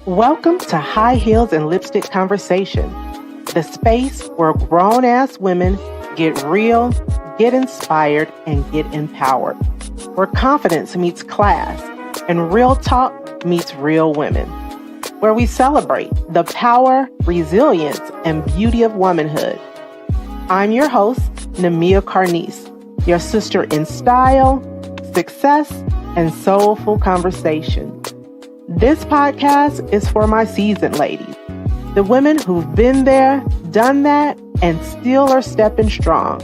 Welcome to High Heels and Lipstick Conversation, the space where grown-ass women get real, get inspired, and get empowered. Where confidence meets class and real talk meets real women. Where we celebrate the power, resilience, and beauty of womanhood. I'm your host, Nemia Carnese, your sister in style, success, and soulful conversation. This podcast is for my seasoned ladies, the women who've been there, done that, and still are stepping strong.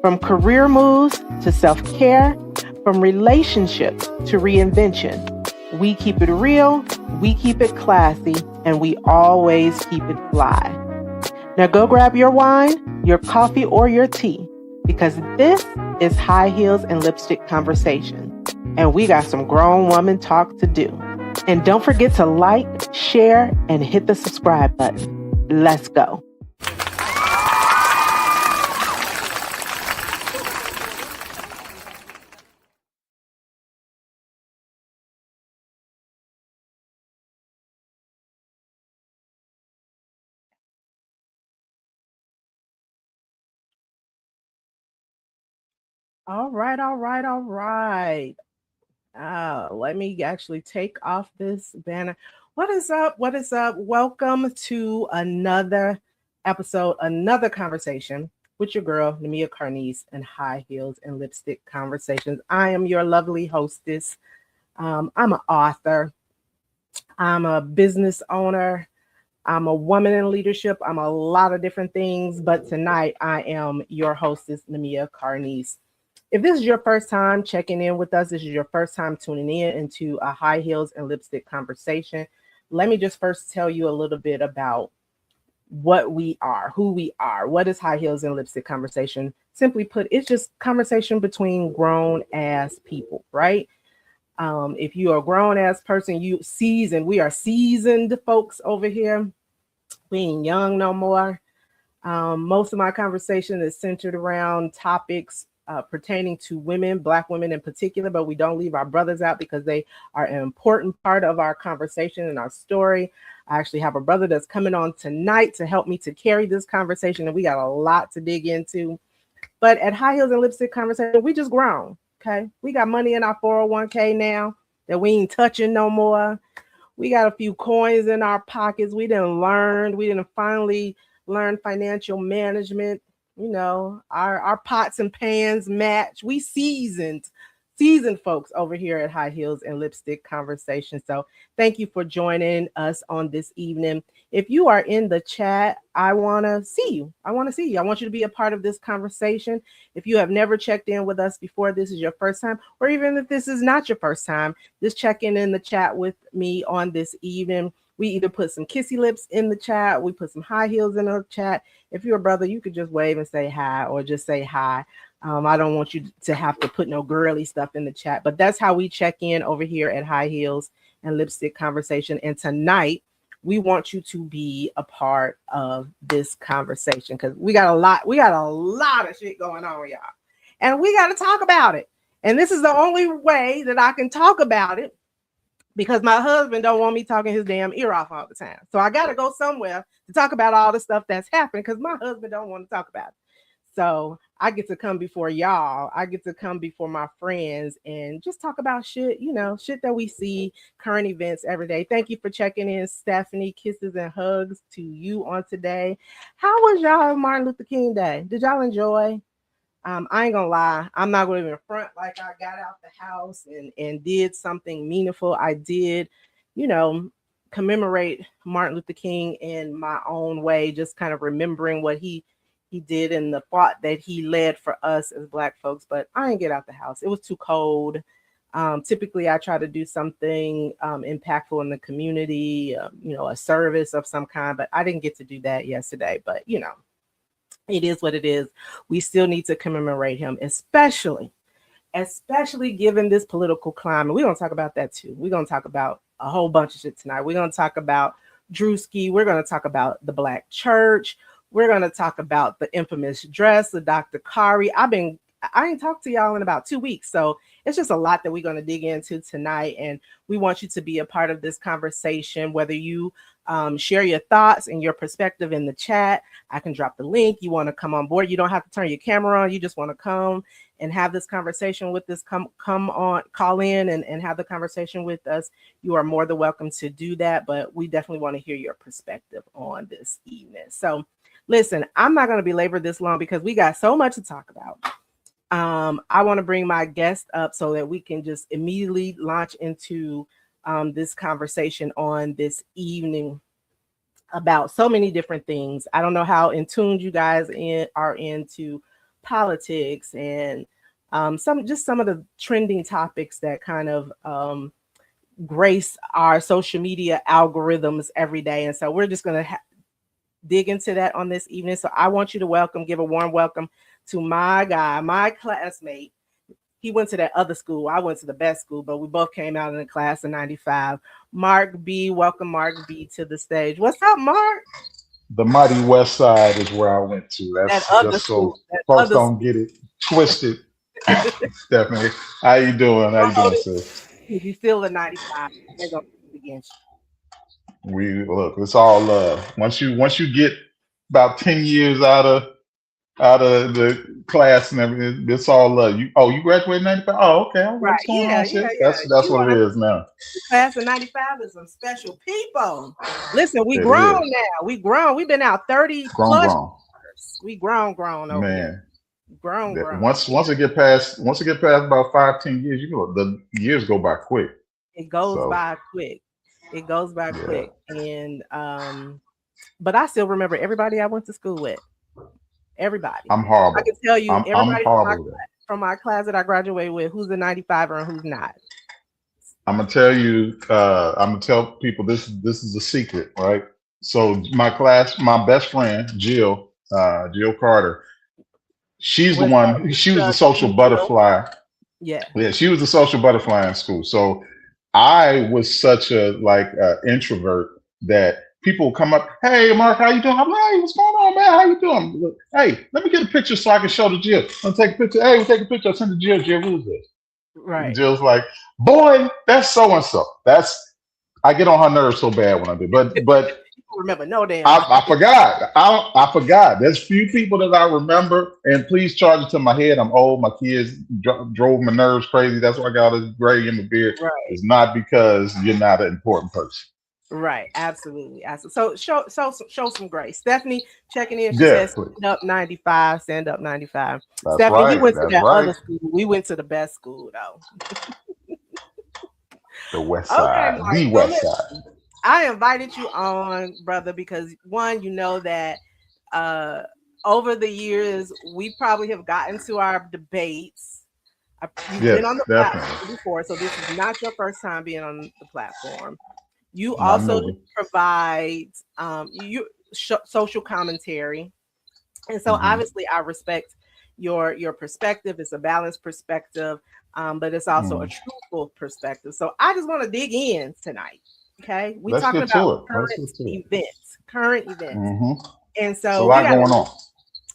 From career moves to self-care, from relationships to reinvention. We keep it real, we keep it classy, and we always keep it fly. Now go grab your wine, your coffee, or your tea, because this is High Heels and Lipstick Conversation, and we got some grown woman talk to do. And don't forget to like, share, and hit the subscribe button. Let's go. All right. Let me actually take off this banner. What is up? Welcome to another episode, another conversation with your girl, Nemia Carnese, and High Heels and Lipstick Conversations. I am your lovely hostess. I'm an author. I'm a business owner. I'm a woman in leadership. I'm a lot of different things, but tonight I am your hostess, Nemia Carnese. If this is your first time checking in with us, this is your first time tuning in into a High Heels and Lipstick Conversation, let me just first tell you a little bit about what we are, who we are. What is High Heels and Lipstick Conversation? Simply put, it's just conversation between grown ass people, right? If you are a grown ass person, we are seasoned folks over here. We ain't young no more. Most of my conversation is centered around topics pertaining to women, Black women in particular, but we don't leave our brothers out because they are an important part of our conversation and our story. I actually have a brother that's coming on tonight to help me to carry this conversation, and we got a lot to dig into. But at High Heels and Lipstick Conversation, we just grown, okay? We got money in our 401k now that we ain't touching no more. We got a few coins in our pockets. We didn't finally learn financial management. You know, our pots and pans match. We seasoned folks over here at High Heels and Lipstick Conversation. So thank you for joining us on this evening. If you are in the chat, I want to see you. I want you to be a part of this conversation. If you have never checked in with us before, this is your first time, or even if this is not your first time, just check in the chat with me on this evening. We either put some kissy lips in the chat, we put some high heels in the chat. If you're a brother, you could just wave and say hi, or just say hi. I don't want you to have to put no girly stuff in the chat, but that's how we check in over here at High Heels and Lipstick Conversation. And tonight, we want you to be a part of this conversation because we got a lot of shit going on, y'all. And we got to talk about it. And this is the only way that I can talk about it, because my husband don't want me talking his damn ear off all the time. So I got to go somewhere to talk about all the stuff that's happened because my husband don't want to talk about it. So I get to come before y'all. I get to come before my friends and just talk about shit, shit that we see, current events every day. Thank you for checking in, Stephanie. Kisses and hugs to you on today. How was y'all Martin Luther King Day? Did y'all enjoy? I ain't gonna lie, I'm not gonna even front like I got out the house and did something meaningful. I did, commemorate Martin Luther King in my own way, just kind of remembering what he did and the thought that he led for us as Black folks. But I didn't get out the house. It was too cold. Typically, I try to do something impactful in the community, a service of some kind, but I didn't get to do that yesterday. But, it is what it is. We still need to commemorate him, especially given this political climate. We're going to talk about that too. We're going to talk about a whole bunch of shit tonight. We're going to talk about Druski. We're going to talk about the Black church. We're going to talk about the infamous dress of Dr. Kari. I ain't talked to y'all in about 2 weeks. So it's just a lot that we're going to dig into tonight. And we want you to be a part of this conversation, whether you share your thoughts and your perspective in the chat. I can drop the link. You want to come on board. You don't have to turn your camera on. You just want to come and have this conversation with us. Come on, call in and have the conversation with us. You are more than welcome to do that. But we definitely want to hear your perspective on this evening. So listen, I'm not going to belabor this long because we got so much to talk about. I want to bring my guest up so that we can just immediately launch into this conversation on this evening about so many different things. I don't know how in tune you guys are into politics and some of the trending topics that kind of grace our social media algorithms every day. And so we're just going to dig into that on this evening. So I want you to give a warm welcome to my guy, my classmate. He went to that other school. I went to the best school, but we both came out in the class of 95. Mark B, welcome Mark B to the stage. What's up, Mark? The mighty West Side is where I went to. That's just so folks don't get it twisted. Stephanie, how you doing? How you doing, sis? You still a 95. They're gonna against you. We look, it's all love. Once you get about 10 years out of the class and everything, it's all love. You graduated in 95? Oh, okay. Right. What's going on, sis? That's what it is now. The class of 95 is some special people. Listen, we grown now. We grown. We've been out 30 plus years. We grown over here. Grown. Once it get past about 5-10 years, the years go by quick. It goes by quick. And but I still remember everybody I went to school with. Everybody. I'm horrible. I can tell you everybody from my class that I graduated with who's a 95er and who's not. I'm gonna tell you. I'm gonna tell people this is a secret, right? So my best friend Jill Carter. She's the one. She was the social butterfly. Yeah. She was the social butterfly in school. So I was such a introvert that people come up, hey Mark, how you doing? I'm like, hey, what's going on, man? How you doing? Look, hey, let me get a picture so I can show the Jill. I'm take a picture. Hey, we take a picture. I send to Jill. Jill, who's this? Right. And Jill's like, boy, that's so and so. I get on her nerves so bad when I do. But remember, no damn. I forgot. I forgot. There's few people that I remember, and please charge it to my head. I'm old. My kids drove my nerves crazy. That's why I got all this gray in the beard. Right. It's not because you're not an important person. Right, absolutely. So show some grace. Stephanie checking in. She says stand up 95. Stand up 95. That's Stephanie, right. You went to that other school. We went to the best school though. The West Side. Okay, the West Side. I invited you on, brother, because one, you know that over the years we probably have gotten to our debates. You've been on the platform before, so this is not your first time being on the platform. You also provide social commentary, and so obviously I respect your perspective. It's a balanced perspective, but it's also a truthful perspective. So I just want to dig in tonight. Okay, we're talking about current events, and so it's a lot going on.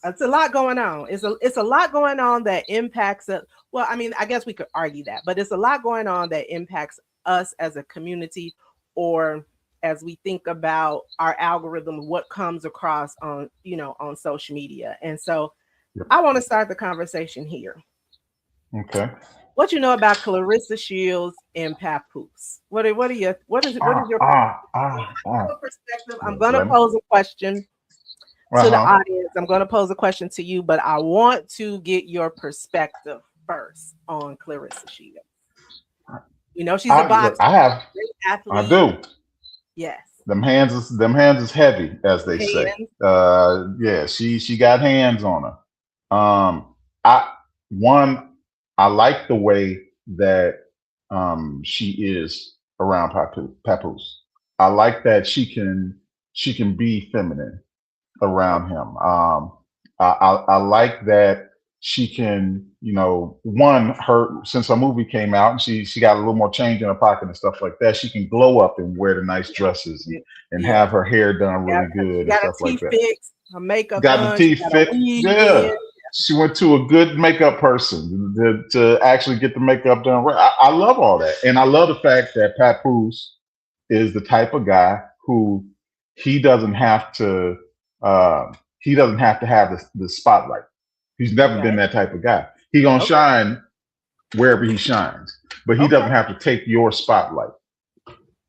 It's a lot going on. It's a lot going on that impacts us. Well, I mean, I guess we could argue that, but it's a lot going on that impacts us as a community, or as we think about our algorithm, what comes across on social media. And so I want to start the conversation here. Okay. What you know about Clarissa Shields and Papoose? What is your perspective? I'm going to pose a question to the audience. I'm going to pose a question to you, but I want to get your perspective first on Clarissa Shields. She's a boxer. I do. Yes. Them hands is heavy, as they say. She got hands on her. I like the way that she is around Papoose. I like that she can be feminine around him. I like that she can, since her movie came out and she got a little more change in her pocket and stuff like that, she can glow up and wear the nice dresses and have her hair done really good and stuff like that. Fixed, her makeup got the teeth fixed. Yeah. She went to a good makeup person to actually get the makeup done. Right. I love all that, and I love the fact that Papoose is the type of guy who he doesn't have to uh, he doesn't have to have the spotlight. He's never been Okay. that type of guy. He gonna Okay. shine wherever he shines, but he doesn't Okay. have to take your spotlight.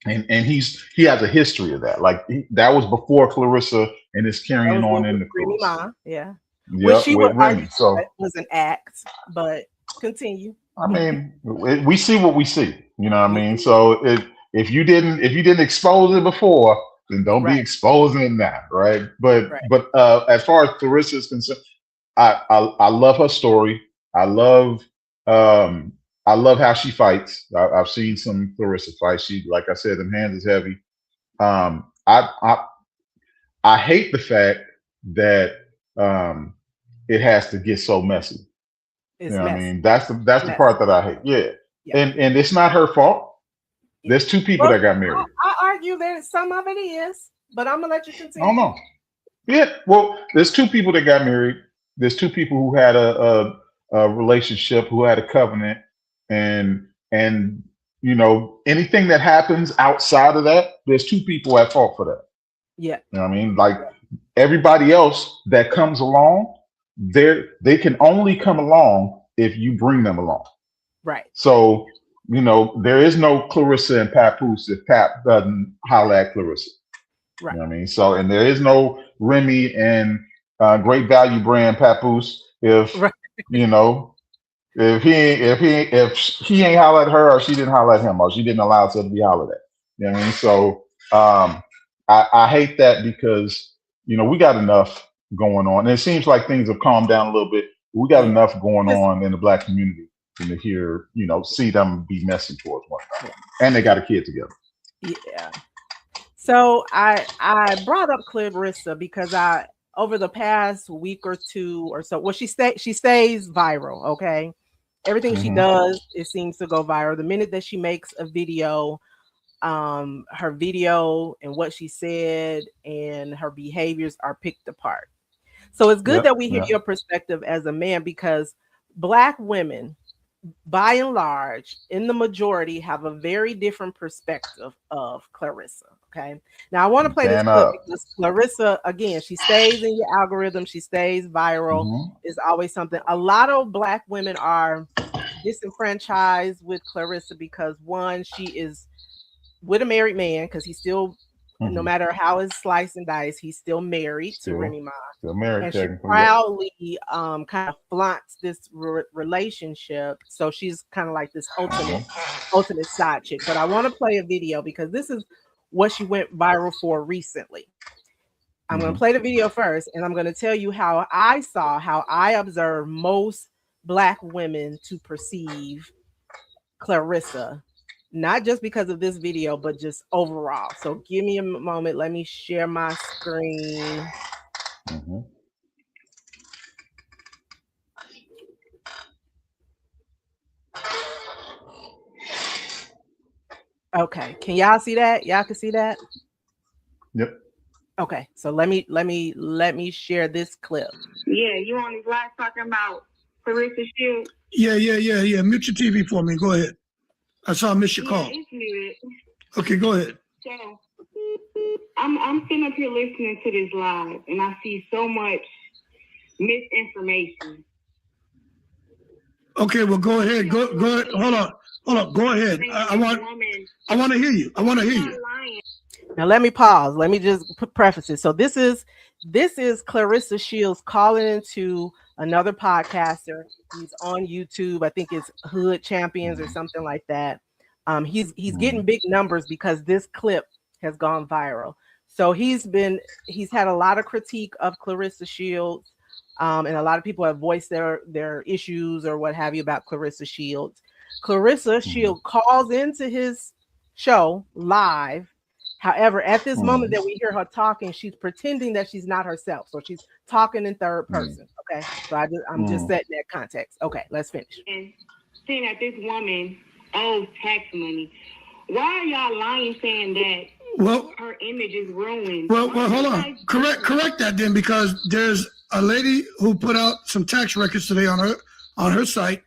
And he has a history of that. Like that was before Clarissa and is That carrying was on with in the Remy course. Ma. Yeah. Which Yep, she would with argue Remy. So that was an act, but continue. I mean, we see what we see. You know what I You mean? see it. So if you didn't expose it before, then don't be Right. exposing it now, right? But Right. but as far as Clarissa is concerned, I love her story. I love um I love how she fights. I've seen some Clarissa fights. She, like I said, them hands is heavy. Um, I I I hate the fact that um it has to get so messy. You It's know what I messy. mean? That's the Messy. part that I hate. Yeah. Yeah. And it's not her fault. There's two people Well, that got married. I argue that some of it is, but I'm gonna let you I don't continue. know. Yeah. Well, there's two people that got married. There's two people who had a relationship, who had a covenant, and anything that happens outside of that, there's two people at fault for that. Yeah. You know what I mean? Like everybody else that comes along, they can only come along if you bring them along. Right. So, there is no Clarissa and Papoose if Pap doesn't holler at Clarissa. You Right. know what I mean? So, and there is no Remy and Great Value brand Papoose if Right. you know if he ain't holler at her, or she didn't holler at him, or she didn't allow herself to be hollered at. You know what I mean? So, I hate that because we got enough going on, and it seems like things have calmed down a little bit. We got Yeah. enough going Listen, on in the black community and to hear, see them be messy towards one yeah. another, and they got a kid together. Yeah. So I brought up Clarissa because I over the past week or two or so, well, she stays viral. Okay, everything she Hmm. does, it seems to go viral. The minute that she makes a video, her video and what she said and her behaviors are picked apart. So it's good Yep. that we hear Yep. your perspective as a man because Black women, by and large, in the majority, have a very different perspective of Clarissa. Okay. Now, I want to play this Man clip up. because Clarissa, again, she stays in your algorithm, she stays viral. Hmm. Is always something. A lot of Black women are disenfranchised with Clarissa because one, she is with a married man because he's still, no Hmm. matter how it's sliced and diced, he's still married to Still, Remy Ma, still married and she technically. Yep. proudly kind of flaunts this relationship. So she's kind of like this ultimate side chick. But I want to play a video because this is what she went viral for recently. I'm going to Hmm. play the video first, and I'm going to tell you how I observe most Black women to perceive Clarissa, not just because of this video, but just overall. So give me a moment. Let me share my screen. Hmm. Okay, can y'all see that? Y'all can see that? Yep. Okay, so let me share this clip. Yeah, you on these live talking about Clarissa Shields? Yeah. Mute your TV for me. Go ahead. I saw I missed your Yeah, call. it's muted. Okay, go ahead. So I'm sitting up here listening to this live, and I see so much misinformation. Okay, well, go ahead. Go ahead. Hold on. Go ahead. I want to hear you. I want to hear you. Now let me pause. Let me just preface it. So this is Clarissa Shields calling into another podcaster. He's on YouTube. I think it's Hood Champions or something like that. He's getting big numbers because this clip has gone viral. So he's had a lot of critique of Clarissa Shields. And a lot of people have voiced their issues or what have you about Clarissa Shields. Clarissa Shields calls into his show live. However, at this moment that we hear her talking, she's pretending that she's not herself. So she's talking in third person. Okay. So I'm just setting that context. Okay, let's finish. And saying that this woman owes tax money. Why are y'all lying saying that her image is ruined? Well, hold on. Correct that then, because there's a lady who put out some tax records today on her site,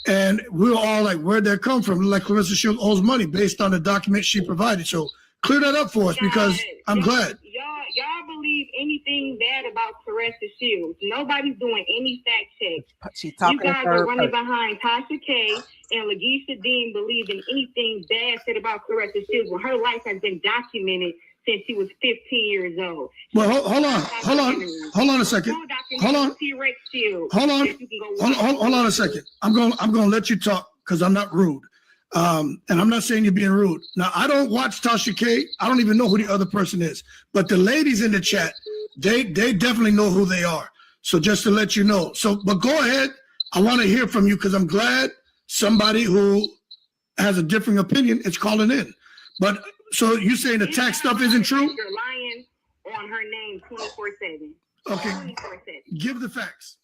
and we were all like, where'd that come from? Like Clarissa Shields owes money based on the document she provided. So clear that up for us, because I'm glad. Y'all believe anything bad about Clarissa Shields. Nobody's doing any fact checks. She's talking. You guys are running behind Tasha K and Lakeisha Dean believing anything bad said about Clarissa Shields when her life has been documented since she was 15 years old. Well, hold on a second. Hold on a second. I'm going to let you talk because I'm not rude. And I'm not saying you're being rude. Now, I don't watch Tasha K. I don't even know who the other person is. But the ladies in the chat, they definitely know who they are. So just to let you know. But go ahead. I want to hear from you because I'm glad somebody who has a different opinion is calling in. But so you saying the tax stuff isn't true? You're lying on her name 24/7. Okay. 24/7. Give the facts.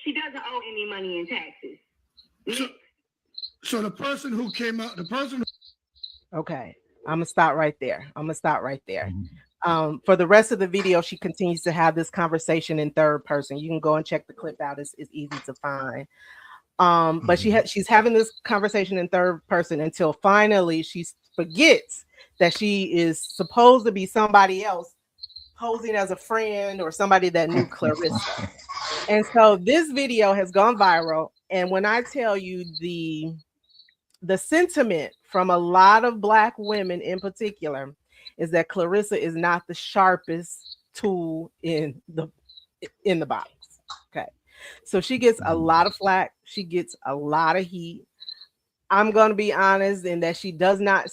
She doesn't owe any money in taxes. So the person who came out, Okay, I'm gonna stop right there. For the rest of the video, she continues to have this conversation in third person. You can go and check the clip out. It's easy to find. But she's having this conversation in third person until finally she forgets that she is supposed to be somebody else posing as a friend or somebody that knew Clarissa. And so this video has gone viral. And when I tell you the sentiment from a lot of Black women in particular is that Clarissa is not the sharpest tool in the box. Okay. So she gets a lot of flack. She gets a lot of heat. I'm going to be honest in that she does not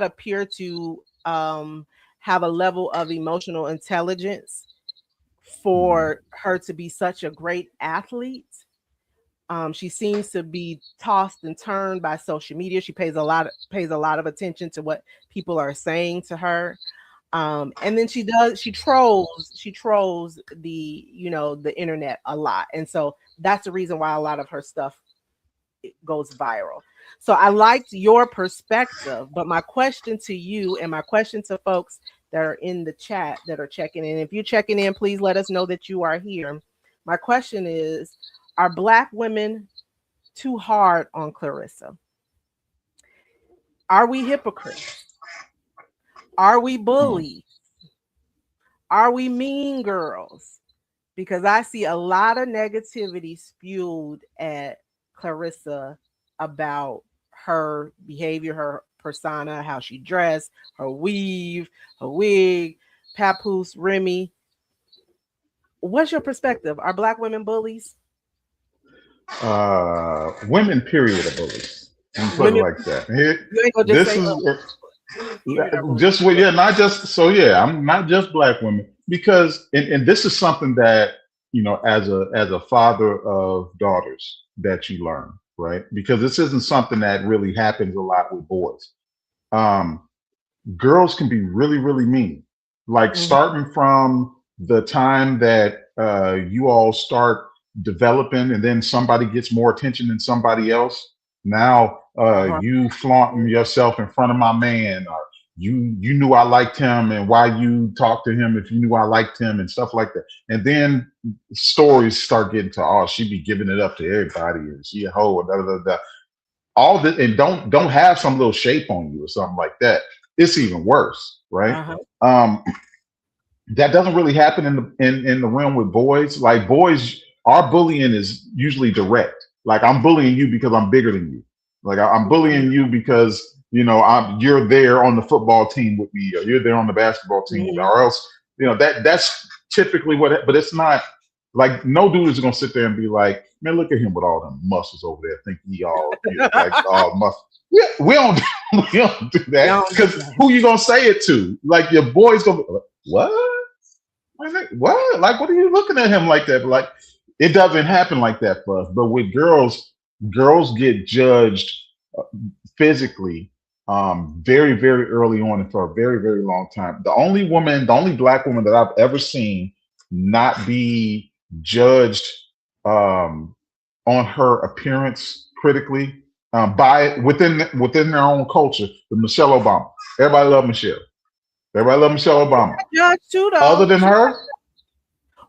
appear to have a level of emotional intelligence for her to be such a great athlete. She seems to be tossed and turned by social media. She pays a lot of attention to what people are saying to her. And then she trolls the internet a lot. And so that's the reason why a lot of her stuff goes viral. So I liked your perspective, but my question to you and my question to folks that are in the chat that are checking in, if you're checking in, please let us know that you are here. My question is, are Black women too hard on Clarissa? Are we hypocrites? Are we bullies? Are we mean girls? Because I see a lot of negativity spewed at Clarissa about her behavior, her persona, how she dressed, her weave, her wig, papoose, Remy. What's your perspective? Are Black women bullies? Women, period, are bullies. And put it like that. I'm not just Black women, because and this is something that, as a father of daughters, that you learn, right? Because this isn't something that really happens a lot with boys. Girls can be really, really mean. Like starting from the time that you all start developing, and then somebody gets more attention than somebody else. Now you flaunting yourself in front of my man, or you knew I liked him, and why you talked to him if you knew I liked him, and stuff like that. And then stories start getting to, oh, she be giving it up to everybody, and she a hoe, and da, da, da. All this, and don't have some little shape on you or something like that. It's even worse, right? That doesn't really happen in the realm with boys. Like boys, our bullying is usually direct. Like, I'm bullying you because I'm bigger than you. Like, I'm bullying you because, you're there on the football team with me, or you're there on the basketball team, or else, that's typically but it's not like, no dude is going to sit there and be like, man, look at him with all them muscles over there, think he all, like all muscle. Yeah, we don't do that, because who you going to say it to? Like, your boy's going to be, what? What? Like, what are you looking at him like that? Like, it doesn't happen like that for us. But with girls get judged physically very, very early on, and for a very, very long time. The only Black woman that I've ever seen not be judged on her appearance critically by within their own culture, the Michelle Obama. Everybody love Michelle. Everybody love Michelle Obama. Judge too, though. Other than her,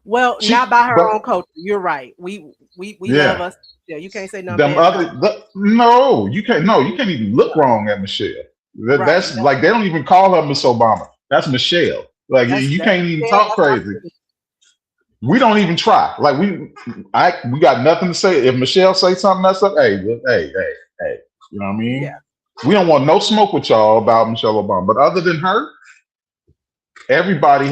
Well, not by her own culture. You're right. We love us. Yeah, you can't say nothing bad. No, you can't. No, you can't even look wrong at Michelle. That's like they don't even call her Miss Obama. That's Michelle. Like you can't even talk crazy. We don't even try. Like we got nothing to say. If Michelle say something that's up, hey, you know what I mean? Yeah. We don't want no smoke with y'all about Michelle Obama. But other than her, everybody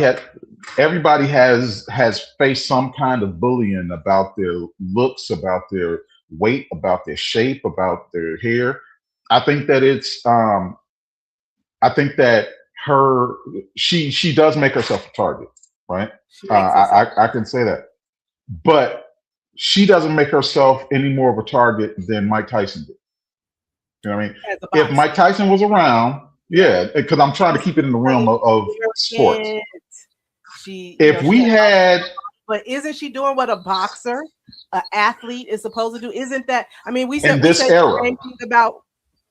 has faced some kind of bullying about their looks, about their weight, about their shape, about their hair. I think that she does make herself a target, right? I can say that, but she doesn't make herself any more of a target than Mike Tyson did. You know what I mean? If Mike Tyson was around, yeah, because I'm trying to keep it in the realm of sports. But isn't she doing what a boxer, an athlete is supposed to do? Isn't that? I mean, we said era. The same thing about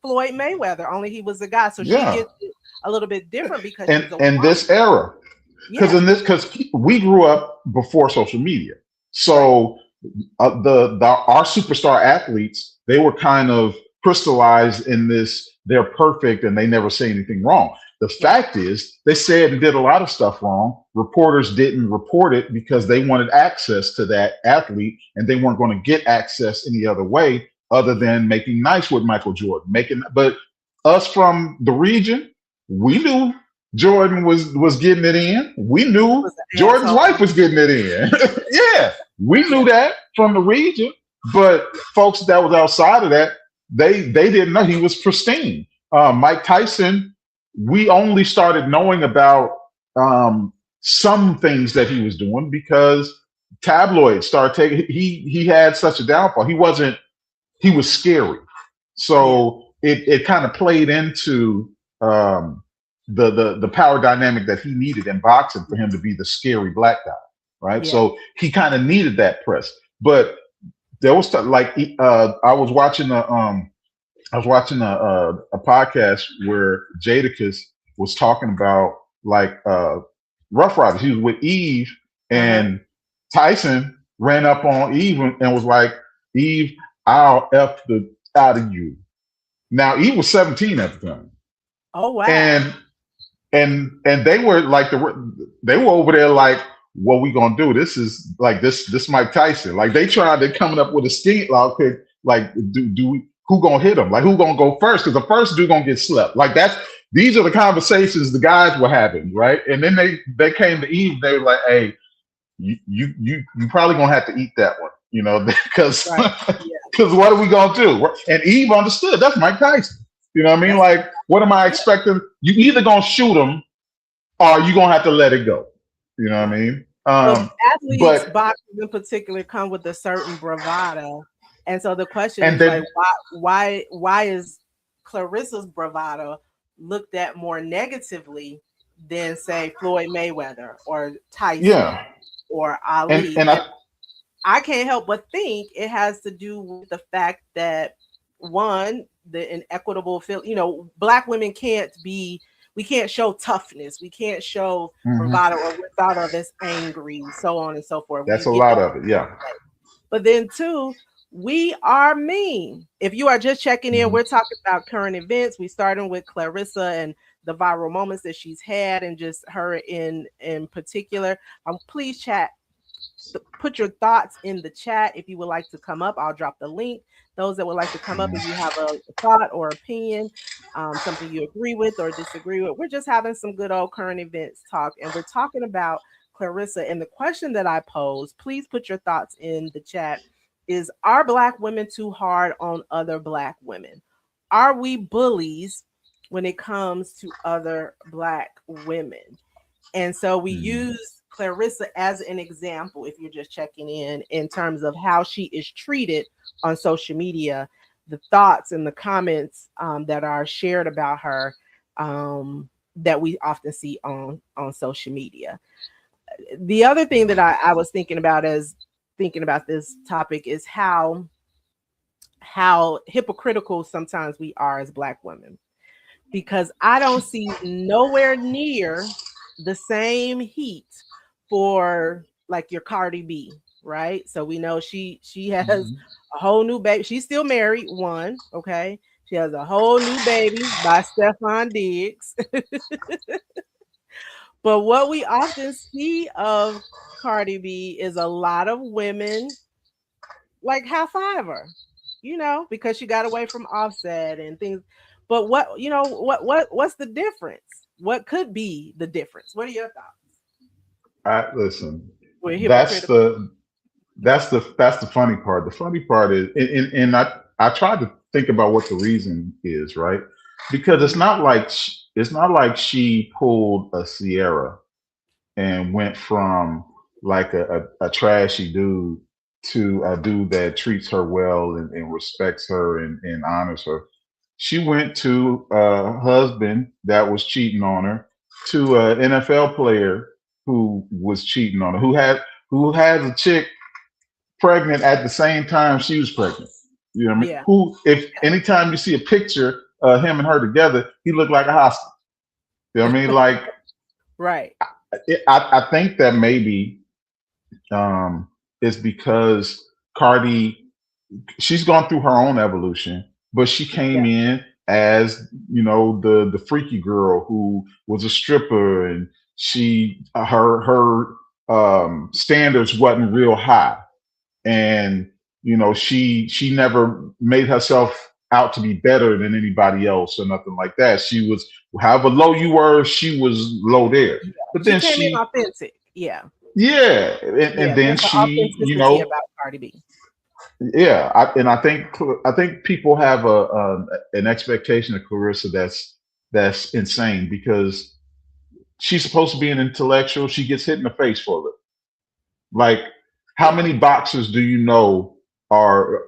Floyd Mayweather, only he was a guy, so she gets it a little bit different because in this era. Because we grew up before social media, so our superstar athletes, they were kind of crystallized in this. They're perfect and they never say anything wrong. The fact is, they said and did a lot of stuff wrong. Reporters didn't report it because they wanted access to that athlete, and they weren't going to get access any other way other than making nice with Michael Jordan. But us from the region, we knew Jordan was getting it in. We knew Jordan's wife was getting it in. Yeah, we knew that from the region. But folks that was outside of that, they didn't know he was pristine. Mike Tyson, we only started knowing about some things that he was doing because tabloids started taking. He had such a downfall. He was scary. So it kind of played into the power dynamic that he needed in boxing for him to be the scary black guy, right? So he kind of needed that press. But there was like I was watching a podcast where Jadakiss was talking about like Rough Riders. He was with Eve, and Tyson ran up on Eve and was like, "Eve, I'll F the out of you." Now Eve was 17 at the time. Oh wow! And they were like they were over there like, what we gonna do? This is like this Mike Tyson. Like they coming up with a scheme like who gonna hit him? Like who gonna go first? Because the first dude gonna get slept. Like these are the conversations the guys were having, right? And then they came to Eve. They were like, "Hey, you probably gonna have to eat that one, you know, because what are we gonna do?" And Eve understood. That's Mike Tyson. You know what I mean? Like, what am I expecting? You either gonna shoot him, or you gonna have to let it go. You know what I mean? Athletes, boxers in particular, come with a certain bravado, and so the question is like, why is Clarissa's bravado looked at more negatively than say Floyd Mayweather or Tyson or Ali? And I can't help but think it has to do with the fact that one, the inequitable feel, Black women we can't show toughness. We can't show bravado, or we're thought of as angry, so on and so forth. That's a lot of it, yeah. But then two, we are mean. If you are just checking in, we're talking about current events. We started with Clarissa and the viral moments that she's had, and just her in particular. Please chat. Put your thoughts in the chat if you would like to come up. I'll drop the link. Those that would like to come up, if you have a thought or opinion, something you agree with or disagree with. We're just having some good old current events talk, and we're talking about Clarissa. And the question that I pose, please put your thoughts in the chat, is: are Black women too hard on other Black women? Are we bullies when it comes to other Black women? And so we use Clarissa as an example, if you're just checking in terms of how she is treated on social media, the thoughts and the comments that are shared about her that we often see on social media. The other thing that I was thinking about this topic is how hypocritical sometimes we are as Black women, because I don't see nowhere near the same heat for like your Cardi B, right? So we know she has Mhm. a whole new baby. She's still married, one, okay? She has a whole new baby by Stephon Diggs. But what we often see of Cardi B is a lot of women like high five her, because she got away from Offset and things. But what's the difference? What could be the difference? What are your thoughts? Listen, We're that's hypocritical. that's the funny part. The funny part is, and I tried to think about what the reason is, right? Because Mhm. it's not like she pulled a Sierra and went from like a trashy dude to a dude that treats her well and respects her and honors her. She went to a husband that was cheating on her, to an NFL player who was cheating on her, who had a chick pregnant at the same time she was pregnant. You know what I mean? Yeah. Who, if anytime you see a picture of him and her together, he looked like a hostage. You know what I mean? Like, Right. I think that maybe um, it's because Cardi, she's gone through her own evolution, but she came Yeah. in as, the freaky girl who was a stripper, and her standards wasn't real high, and she never made herself out to be better than anybody else or nothing like that. She was, however low you were, she was low there. Yeah. But She then came in authentic. Yeah. yeah, and Yeah. then There's an she, authenticity about Cardi B. yeah, I think people have an expectation of Clarissa that's insane, because she's supposed to be an intellectual. She gets hit in the face for it. Like, how Yeah. many boxers do you know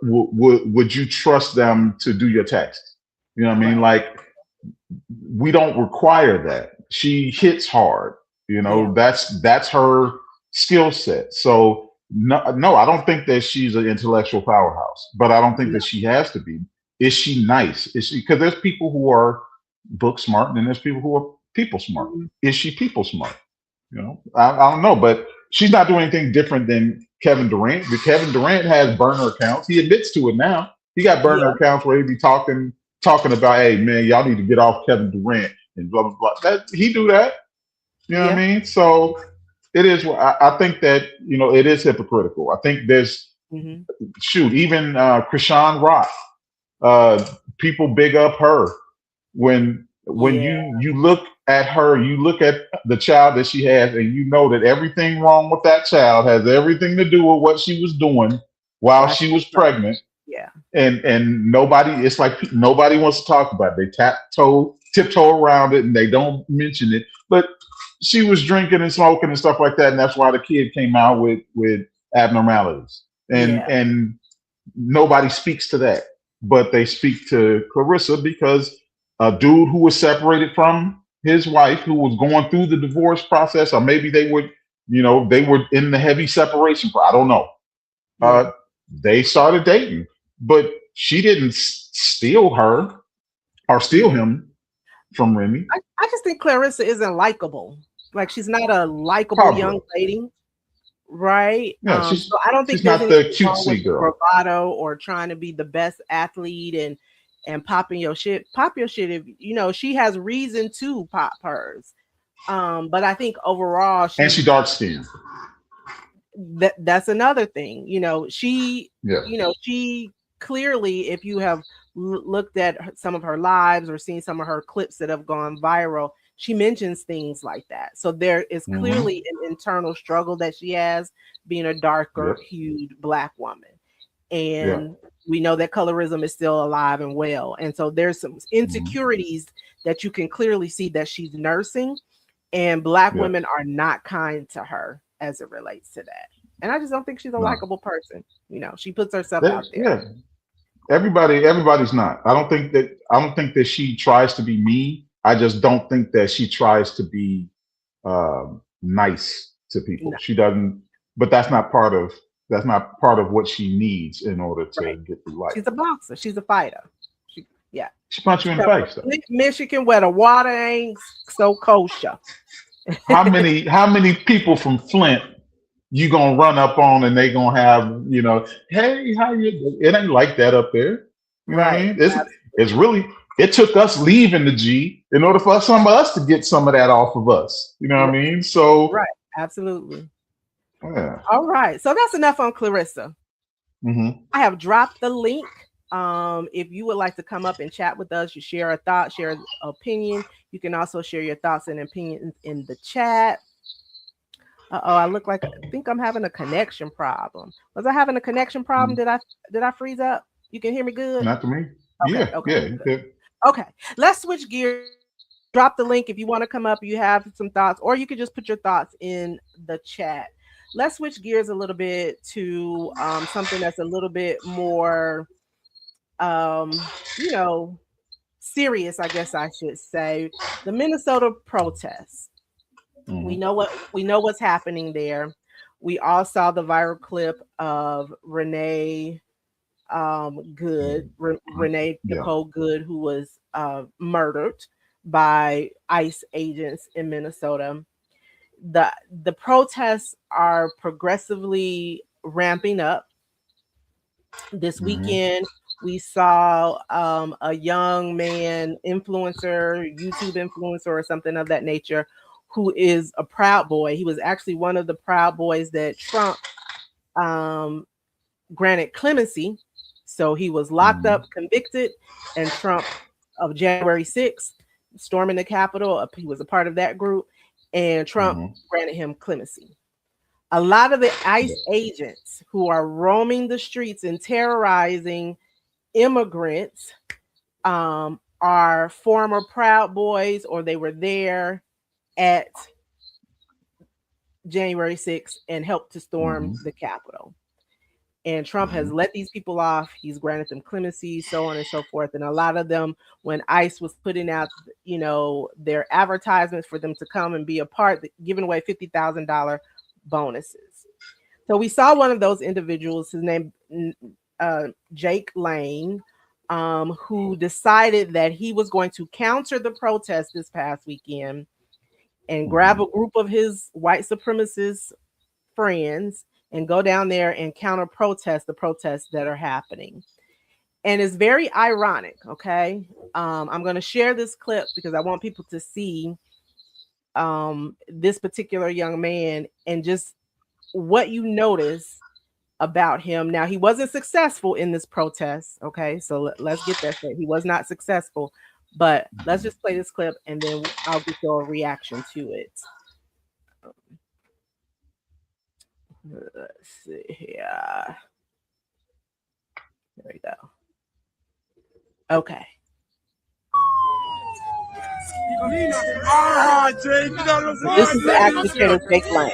would you trust them to do your taxes? You know what I mean? Right. Like, we don't require that. She hits hard. Yeah. That's her skill set. So no, no, I don't think that she's an intellectual powerhouse, but I don't think No. that she has to be. Is she nice? Is she, because there's people who are book smart and then there's people who are people smart. Mhm. Is she people smart? I don't know, but she's not doing anything different than Kevin Durant. But Kevin Durant has burner accounts. He admits to it now. He got burner Yeah. accounts where he be talking about, hey man, y'all need to get off Kevin Durant and blah blah blah. That he do that. You know what I Yeah. mean? So it is. I think that it is hypocritical. I think there's Hmm. shoot, even Krishan Rock. People big up her when Yeah. you look at her, you look at the child that she has, and you know that everything wrong with that child has everything to do with what she was doing while Why she she was was pregnant. pregnant. Yeah. And nobody, it's like nobody wants to talk about it. They tiptoe around it, and they don't mention it. But she was drinking and smoking and stuff like that, and that's why the kid came out with abnormalities. And Yeah. nobody speaks to that, but they speak to Clarissa because a dude who was separated from his wife, who was going through the divorce process, or maybe they were in the heavy separation. I don't know. Yeah. They started dating, but she didn't steal her or steal Yeah. him from Remy. I just think Clarissa isn't likable. Like, she's not a likable young Probably, lady, right? yeah. So I don't think She's there's not the anything wrong with cutesy the girl. bravado or trying to be the best athlete and popping your shit. Pop your shit if she has reason to pop hers. But I think overall And she dark skinned. that's another thing. Yeah. She clearly, if you have looked at some of her lives or seen some of her clips that have gone viral, she mentions things like that. So there is Hmm. clearly an internal struggle that she has, being a darker Yep. hued Black woman. Yeah. And we know that colorism is still alive and well. And so there's some Hmm. insecurities that you can clearly see that she's nursing, and Black Yeah. women are not kind to her as it relates to that. And I just don't think she's a No. likable person. She puts herself out there. Yeah. Everybody's not. I don't think that she tries to be mean. I just don't think that she tries to be nice to people. No, She doesn't, but that's not part of what she needs in order right. to get through life. She's a boxer. She's a fighter. Yeah. She punch you She in the come from face though. Michigan, where the water ain't so kosher. How many people from Flint you gonna run up on and they gonna have, hey, how you doing? It ain't like that up there. You know what I Right. mean? It's really, it took us leaving the G in order for some of us to get some of that off of us. You know what I mean? So Right. Absolutely. yeah. All right. So that's enough on Clarissa. I have dropped the link. If you would like to come up and chat with us, you share a thought, share an opinion. You can also share your thoughts and opinions in the chat. I think I'm having a connection problem. Was I having a connection problem? Did I freeze up? You can hear me good? Not to me. Okay, Yeah. okay. Yeah. Good. Okay. Let's switch gears. Drop the link if you want to come up, you have some thoughts, or you can just put your thoughts in the chat. Let's switch gears a little bit to something that's a little bit more serious, I guess I should say. The Minnesota protests. We know what's happening there. We all saw the viral clip of Renee Nicole Good, who was murdered by ICE agents in Minnesota. The protests are progressively ramping up. This weekend, we saw a young man, influencer, YouTube influencer, or something of that nature, who is a Proud Boy. He was actually one of the Proud Boys that Trump granted clemency. So he was locked up, convicted, and Trump of January 6th, storming the Capitol, he was a part of that group, and Trump granted him clemency. A lot of the ICE agents who are roaming the streets and terrorizing immigrants are former Proud Boys, or they were there at January 6th and helped to storm the Capitol. And Trump has let these people off. He's granted them clemency, so on and so forth. And a lot of them, when ICE was putting out, their advertisements for them to come and be a part, giving away $50,000 bonuses. So we saw one of those individuals, his name Jake Lane, who decided that he was going to counter the protest this past weekend and grab a group of his white supremacist friends and go down there and counter protest the protests that are happening. And it's very ironic, okay? I'm going to share this clip because I want people to see this particular young man and just what you notice about him. Now, he wasn't successful in this protest, okay? So let's get that straight. He was not successful, but let's just play this clip and then I'll get your reaction to it. Let's see here. There we go. Okay. This is the actor Jake Lane.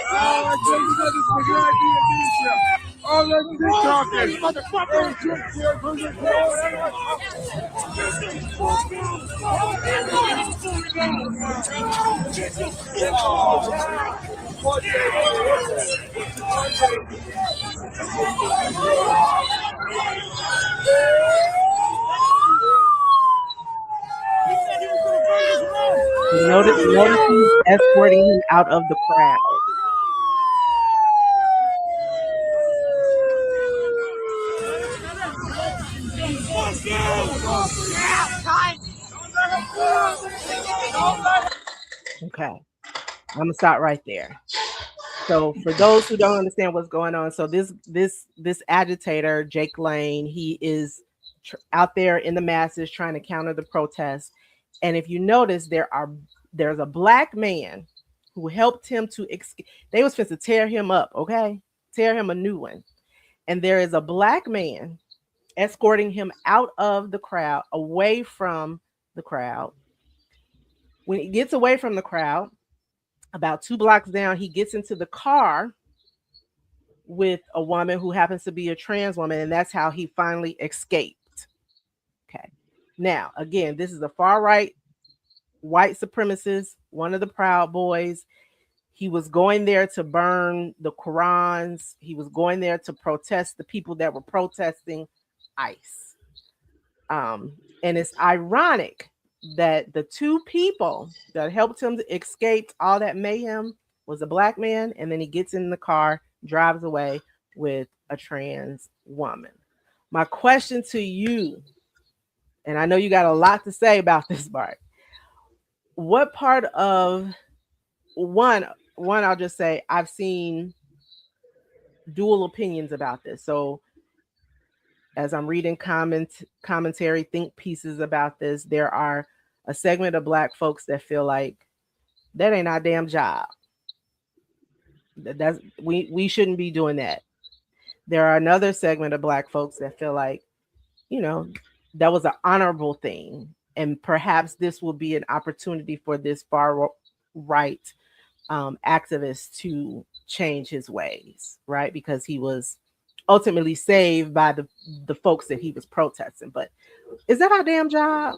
Notice he's escorting him out of the crowd. Okay, I'm gonna stop right there. So for those who don't understand what's going on, so this agitator, Jake Lane, he is out there in the masses trying to counter the protests. And if you notice, there's a black man who helped him to escape. They was supposed to tear him up, okay? Tear him a new one. And there is a black man escorting him out of the crowd, away from the crowd. When he gets away from the crowd, about 2 blocks down, he gets into the car with a woman who happens to be a trans woman, and that's how he finally escaped. Okay. Now, again, this is a far-right white supremacist, one of the Proud Boys. He was going there to burn the Qurans. He was going there to protest the people that were protesting ICE. And it's ironic that the 2 people that helped him to escape all that mayhem was a black man, and then he gets in the car drives away with a trans woman. My question to you, and I know you got a lot to say about this, Bart. What part of one I'll just say I've seen dual opinions about this. So as I'm reading commentary, think pieces about this, there are a segment of Black folks that feel like that ain't our damn job. That's we shouldn't be doing that. There are another segment of Black folks that feel like, you know, that was an honorable thing, and perhaps this will be an opportunity for this far right activist to change his ways, right? Because he was ultimately saved by the folks that he was protesting. But is that our damn job?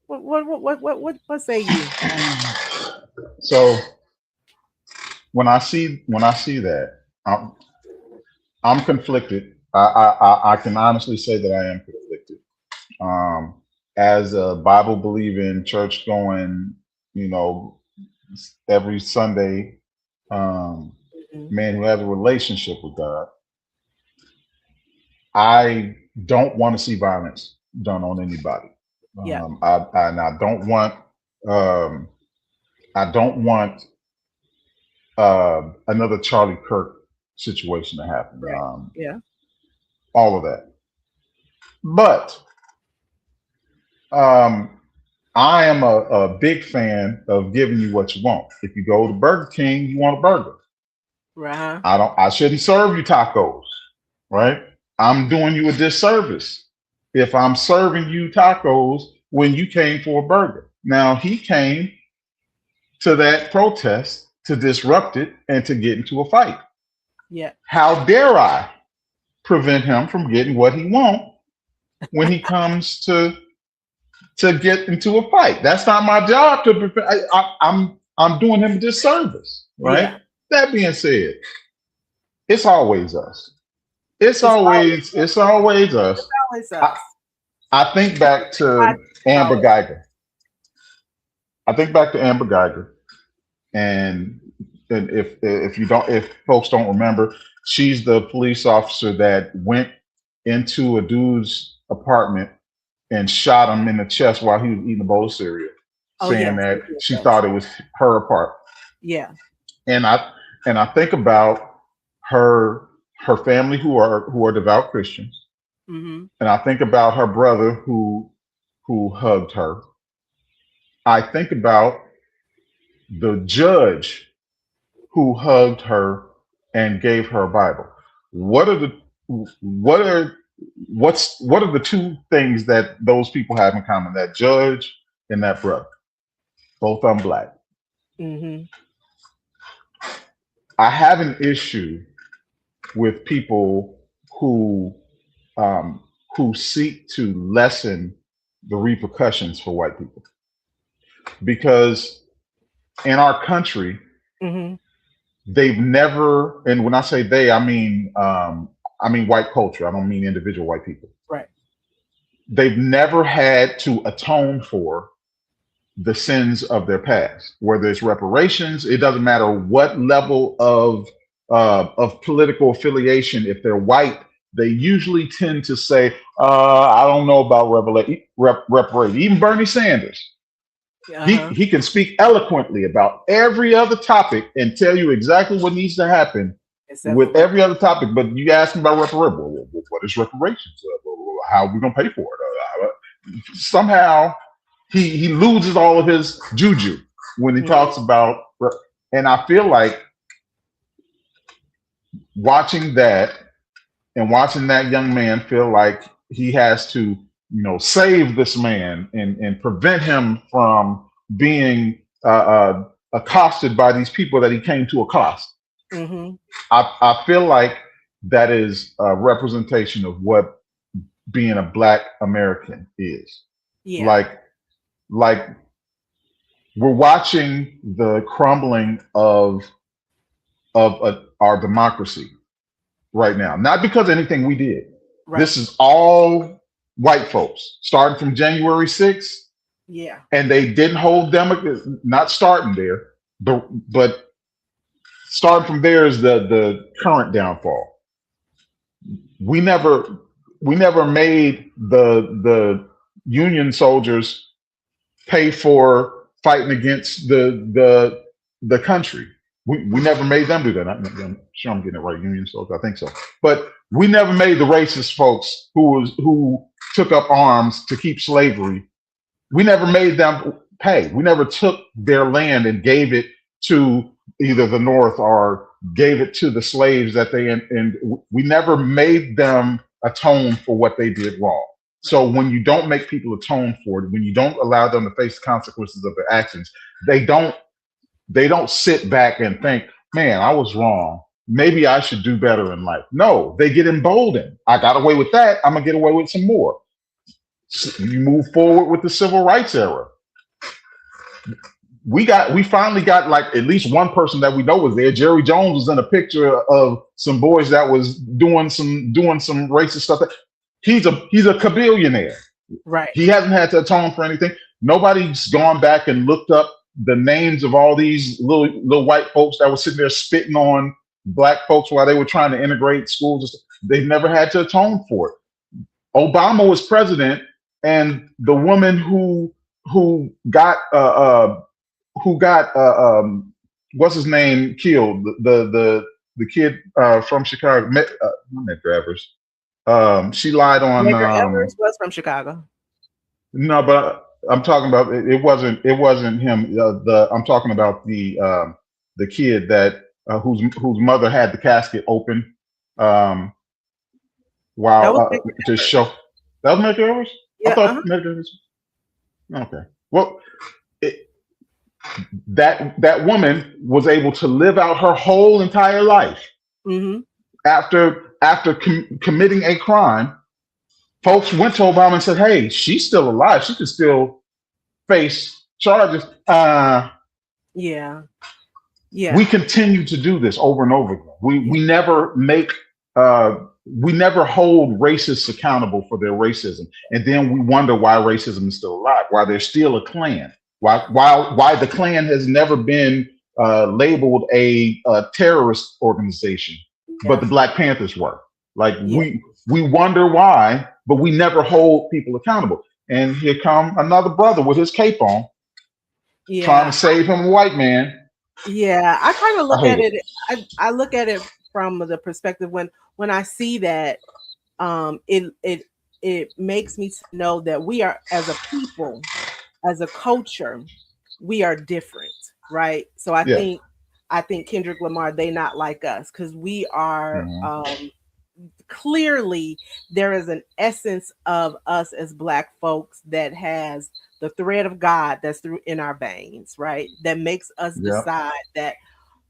What say you? So when I see that, I'm conflicted. I can honestly say that I am conflicted. As a Bible believing, church going, you know, every Sunday, man who has a relationship with God, I don't want to see violence done on anybody. Yeah. I don't want another Charlie Kirk situation to happen. Right. Yeah. All of that. But I am a big fan of giving you what you want. If you go to Burger King, you want a burger. Right. I shouldn't serve you tacos, right? I'm doing you a disservice if I'm serving you tacos when you came for a burger. Now he came to that protest to disrupt it and to get into a fight. Yeah. How dare I prevent him from getting what he wants when he comes to get into a fight? That's not my job to prevent. I'm doing him a disservice, right? Yeah. That being said, it's always us. It's always us. Always us. I think back to Amber Geiger. And if folks don't remember, she's the police officer that went into a dude's apartment and shot him in the chest while he was eating a bowl of cereal, saying that she thought it was her apartment. Yeah. And I think about her family who are devout Christians. Mm-hmm. And I think about her brother who hugged her. I think about the judge who hugged her and gave her a Bible. What are the two things that those people have in common? That judge and that brother, both Black. Mm-hmm. I have an issue with people who seek to lessen the repercussions for white people, because in our country, mm-hmm. they've never, and when I say they, I mean white culture. I don't mean individual white people. Right. They've never had to atone for the sins of their past, whether it's reparations. It doesn't matter what level of political affiliation. If they're white, they usually tend to say, I don't know about reparation. Even Bernie Sanders, he can speak eloquently about every other topic and tell you exactly what needs to happen with every other topic. But you ask him about reparations. What is reparations? How are we going to pay for it? Somehow he loses all of his juju when he talks about, and I feel like watching that and watching that young man feel like he has to, save this man and prevent him from being accosted by these people that he came to accost. Mm-hmm. I feel like that is a representation of what being a Black American is. Yeah. Like we're watching the crumbling of our democracy right now, not because of anything we did. Right. This is all white folks, starting from January 6th. Yeah. And they didn't hold them, not starting there, but starting from there is the current downfall. We never made the Union soldiers pay for fighting against the country. We never made them do that. I'm sure I'm getting it right. Union soldiers, I think so. But we never made the racist folks who took up arms to keep slavery. We never made them pay. We never took their land and gave it to either the North or gave it to the slaves that and we never made them atone for what they did wrong. So when you don't make people atone for it, when you don't allow them to face the consequences of their actions, they don't sit back and think, man, I was wrong. Maybe I should do better in life. No, they get emboldened. I got away with that. I'm gonna get away with some more. So you move forward with the civil rights era. We finally got like at least one person that we know was there. Jerry Jones was in a picture of some boys that was doing some racist stuff. He's a kabillionaire. Right. He hasn't had to atone for anything. Nobody's gone back and looked up the names of all these little white folks that were sitting there spitting on black folks while they were trying to integrate schools. They've never had to atone for it. Obama was president, and the woman who got what's his name killed, the kid from Chicago, not Medgar Evers. She lied on. Medgar Evers was from Chicago. No, but I'm talking about it wasn't him. I'm talking about the kid that whose mother had the casket open while to show. That was Medgar Evers? Yeah, I thought Medgar Evers. Okay. Well, that woman was able to live out her whole entire life after committing a crime. Folks went to Obama and said, "Hey, she's still alive. She could still face charges." Yeah. We continue to do this over and over again. We never hold racists accountable for their racism, and then we wonder why racism is still alive, why there's still a Klan, why the Klan has never been labeled a terrorist organization, but the Black Panthers were. Like we wonder why, but we never hold people accountable. And here come another brother with his cape on, trying to save him a white man. Yeah, I kind of look at it. I look at it from the perspective when I see that, it makes me know that we are, as a people, as a culture, we are different, right? So I think Kendrick Lamar, they not like us because we are clearly there is an essence of us as Black folks that has the thread of God that's through in our veins, right? That makes us decide that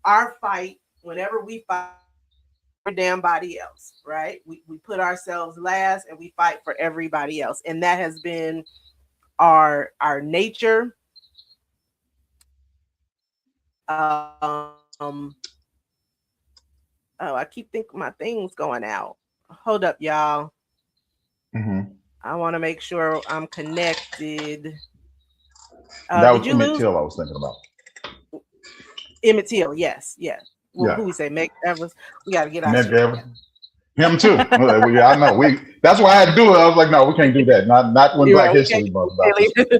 our fight, whenever we fight for damn body else, right? We put ourselves last and we fight for everybody else. And that has been our nature. I keep thinking my thing's going out. Hold up, y'all. I want to make sure I'm connected. That was Emmett Till I was thinking about. Emmett Till, yes. Who we say? Meg Evers. We got to get out. Him too. I know. That's why I had to do it. I was like, no, we can't do that. Not when Black History Month.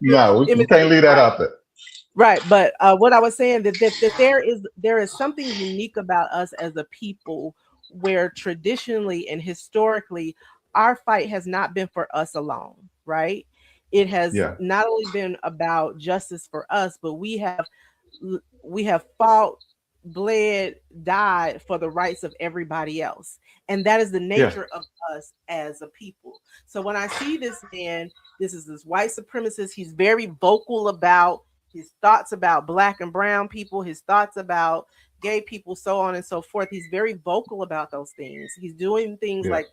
No, we can't leave that out there. Right, but what I was saying that there is something unique about us as a people, where traditionally and historically our fight has not been for us alone, right? It has not only been about justice for us, but we have fought, bled, died for the rights of everybody else. And that is the nature of us as a people. So when I see this man, this is this white supremacist, he's very vocal about his thoughts about Black and brown people, his thoughts about gay people, so on and so forth. He's very vocal about those things. He's doing things like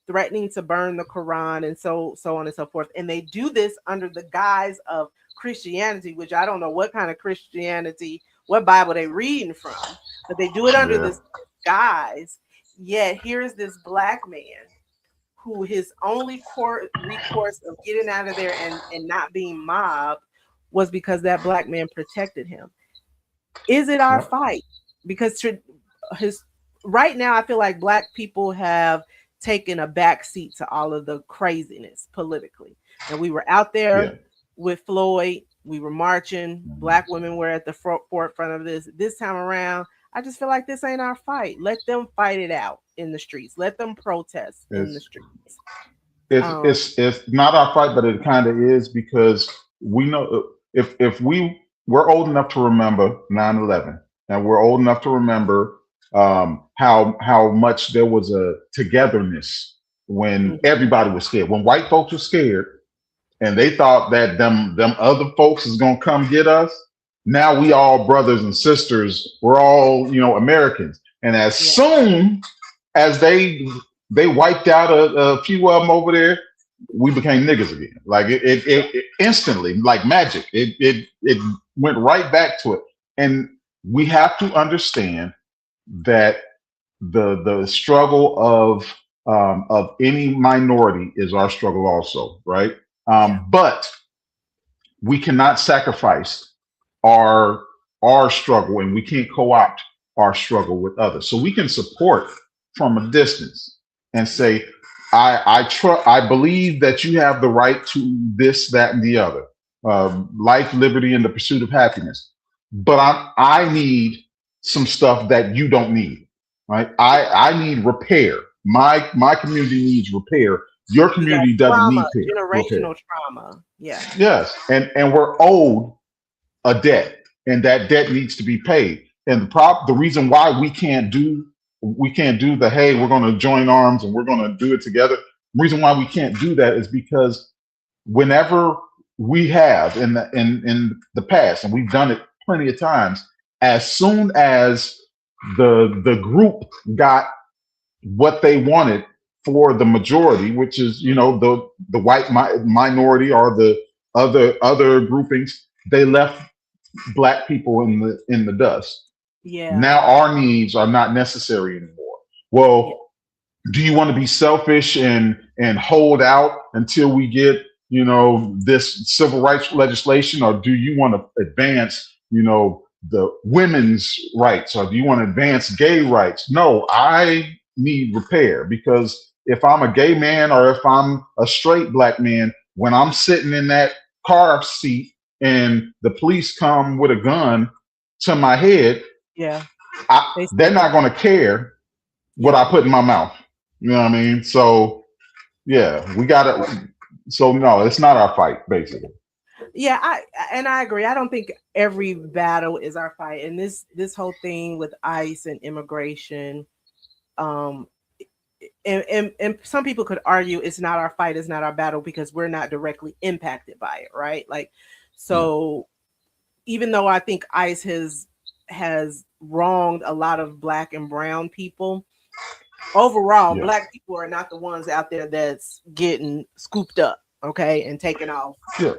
threatening to burn the Quran and so on and so forth. And they do this under the guise of Christianity, which I don't know what kind of Christianity, what Bible they reading from, but they do it under this guise. Yet here's this Black man who his only recourse of getting out of there and not being mobbed was because that Black man protected him. Is it our fight? Because his right now, I feel like Black people have taken a back seat to all of the craziness politically. And we were out there Yeah. with Floyd. We were marching. Mhm. Black women were at the forefront of this. This time around, I just feel like this ain't our fight. Let them fight it out in the streets. Let them protest in the It's streets. it's not our fight, but it kind of is, because we know if we're old enough to remember 9/11, and we're old enough to remember how much there was a togetherness when Mhm. everybody was scared. When white folks were scared and they thought that them other folks is gonna come get us. Now we all brothers and sisters. We're all Americans. And as Yeah. soon as they wiped out a few of them over there, we became niggas again. Like it instantly, like magic. It went right back to it. And we have to understand that the struggle of any minority is our struggle also, right? Yeah. But we cannot sacrifice our struggle, and we can't co-opt our struggle with others. So we can support from a distance and say, I believe that you have the right to this, that, and the other, life, liberty, and the pursuit of happiness. But I need some stuff that you don't need, right? I need repair. My community needs repair. Your You got community doesn't trauma, need repair. generational trauma. Yeah. Yes, and we're owed a debt, and that debt needs to be paid. And the reason why we can't do the, hey, we're going to join arms and we're going to do it together. The reason why we can't do that is because whenever we have in the past, and we've done it plenty of times, as soon as the group got what they wanted for the majority, which is the white minority or the other groupings, they left Black people in the dust. Yeah. Now our needs are not necessary anymore. Yeah. Well, do you want to be selfish and hold out until we get this civil rights legislation, or do you want to advance the women's rights, or do you want to advance gay rights? No, I need repair, because if I'm a gay man or if I'm a straight Black man, when I'm sitting in that car seat and the police come with a gun to my head, Yeah. they're not going to care what I put in my mouth. You know what I mean? So yeah, we got to. So no, it's not our fight, basically. Yeah, I agree. I don't think every battle is our fight, and this whole thing with ICE and immigration, and some people could argue it's not our fight, it's not our battle, because we're not directly impacted by it, right? Like, so even though I think ICE has wronged a lot of Black and brown people, overall, Black people are not the ones out there that's getting scooped up, okay, and taken off. Yeah.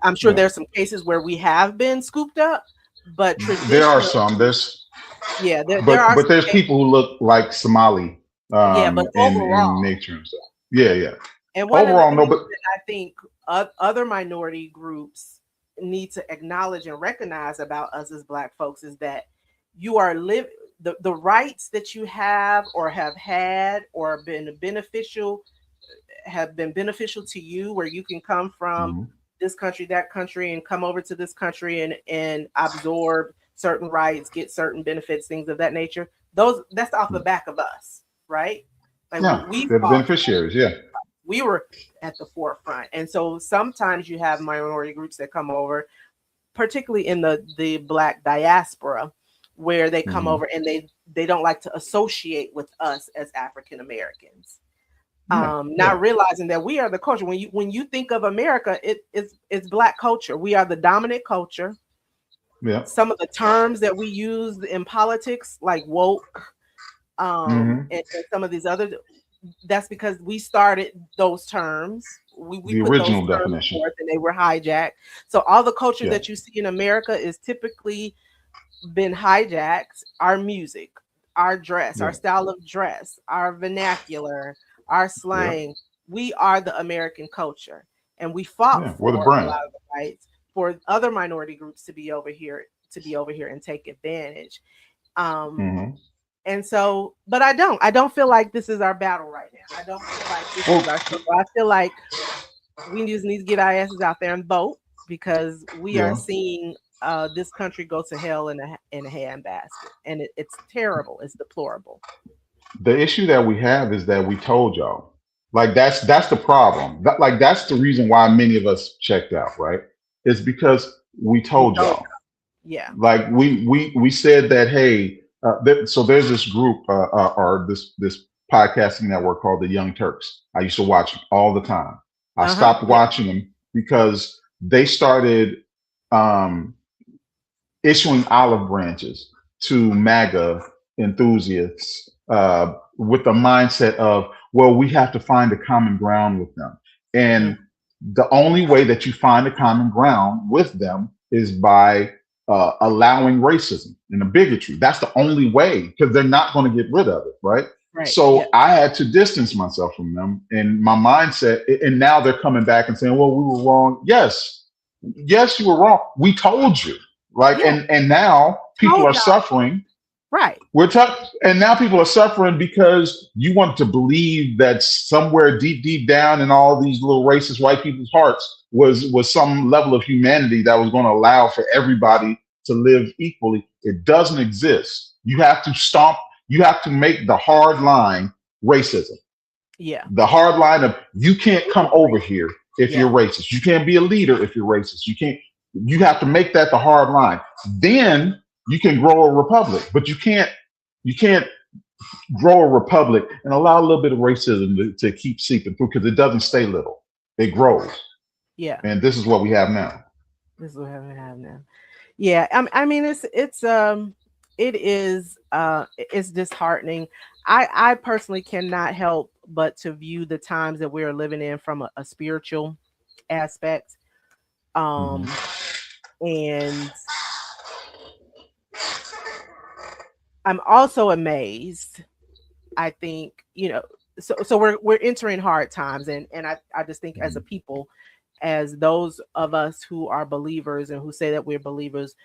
I'm sure there's some cases where we have been scooped up, but there are some. There's but there's people who look like Somali, but overall, in nature and stuff. Yeah. And overall, no, but I think other minority groups need to acknowledge and recognize about us as Black folks is that you are the rights that you have or have had or been beneficial to you, where you can come from this country, that country, and come over to this country and absorb certain rights, get certain benefits, things of that nature. That's off the back of us, right? Like they're beneficiaries. Yeah, we were at the forefront, and so sometimes you have minority groups that come over, particularly in the Black diaspora, where they come over and they don't like to associate with us as African Americans. Not realizing that we are the culture. When you think of America, it's Black culture. We are the dominant culture. Yeah. Some of the terms that we use in politics, like woke, and some of these other, that's because we started those terms. We the put original those terms definition, forth and they were hijacked. So all the culture that you see in America is typically been hijacked. Our music, our dress, our style of dress, our vernacular, our slang. We are the American culture, and we fought for a lot of the rights for other minority groups to be over here and take advantage. And so, but I don't feel like this is our battle right now. I don't feel like this is our struggle. I feel like we just need to get our asses out there and vote, because we are Yeah. seeing this country go to hell in a handbasket, and it's terrible. It's deplorable. The issue that we have is that we told y'all. Like that's the problem. Like that's the reason why many of us checked out, right? It's because we We told told y'all. Yeah. Like we said that, hey, so there's this group or this podcasting network called the Young Turks. I used to watch them all the time. I stopped Yeah. watching them because they started um, issuing olive branches to MAGA enthusiasts with the mindset of, well, we have to find a common ground with them. Mm. And the only way that you find a common ground with them is by allowing racism and the bigotry. That's the only way, because they're not going to get rid of it, right? Right. So Yeah. I had to distance myself from them, and my mindset. And now they're coming back and saying, "Well, we were wrong." Yes, you were wrong. We told you. Like, Yeah. and now people Told are y'all. suffering. Right. And now people are suffering because you want to believe that somewhere deep down in all these little racist white people's hearts was some level of humanity that was going to allow for everybody to live equally. It doesn't exist. You have to stomp. You have to make the hard line racism. Yeah. The hard line of, you can't come over here if Yeah. you're racist. You can't be a leader if you're racist. You can't. You have to make that the hard line. Then you can grow a republic, but you can't grow a republic and allow a little bit of racism to keep seeping through, because it doesn't stay little. It grows. Yeah. And this is what we have now. This is what we have now. Yeah. I mean, it is it's disheartening. I personally cannot help but to view the times that we're living in from a spiritual aspect. Mhm. And I'm also amazed. I think, so we're entering hard times, and I just think, as a Mhm. people, as those of us who are believers and who say that we're believers,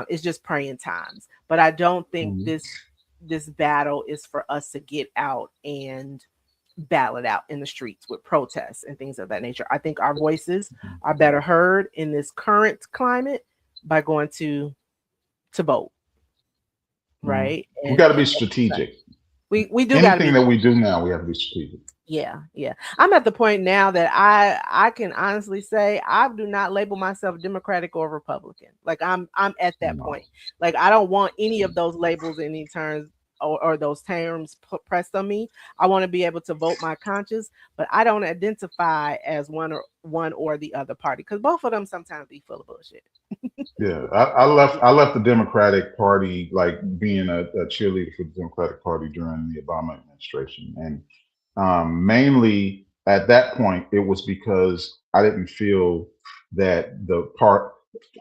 it's just praying times. But I don't think Mhm. this battle is for us to get out and battle it out in the streets with protests and things of that nature. I think our voices are better heard in this current climate by going to vote, Mhm. right? We And got to be and strategic. we do got to Anything be. that we do now, we have to be strategic. Yeah, yeah. I'm at the point now that I can honestly say I do not label myself Democratic or Republican. Like, I'm at that No. point. Like, I don't want any of those labels, any terms, or those terms pressed on me. I want to be able to vote my conscience, but I don't identify as one or the other party, because both of them sometimes be full of bullshit. Yeah, I left the Democratic Party, like being a cheerleader for the Democratic Party during the Obama administration, and mainly at that point it was because I didn't feel that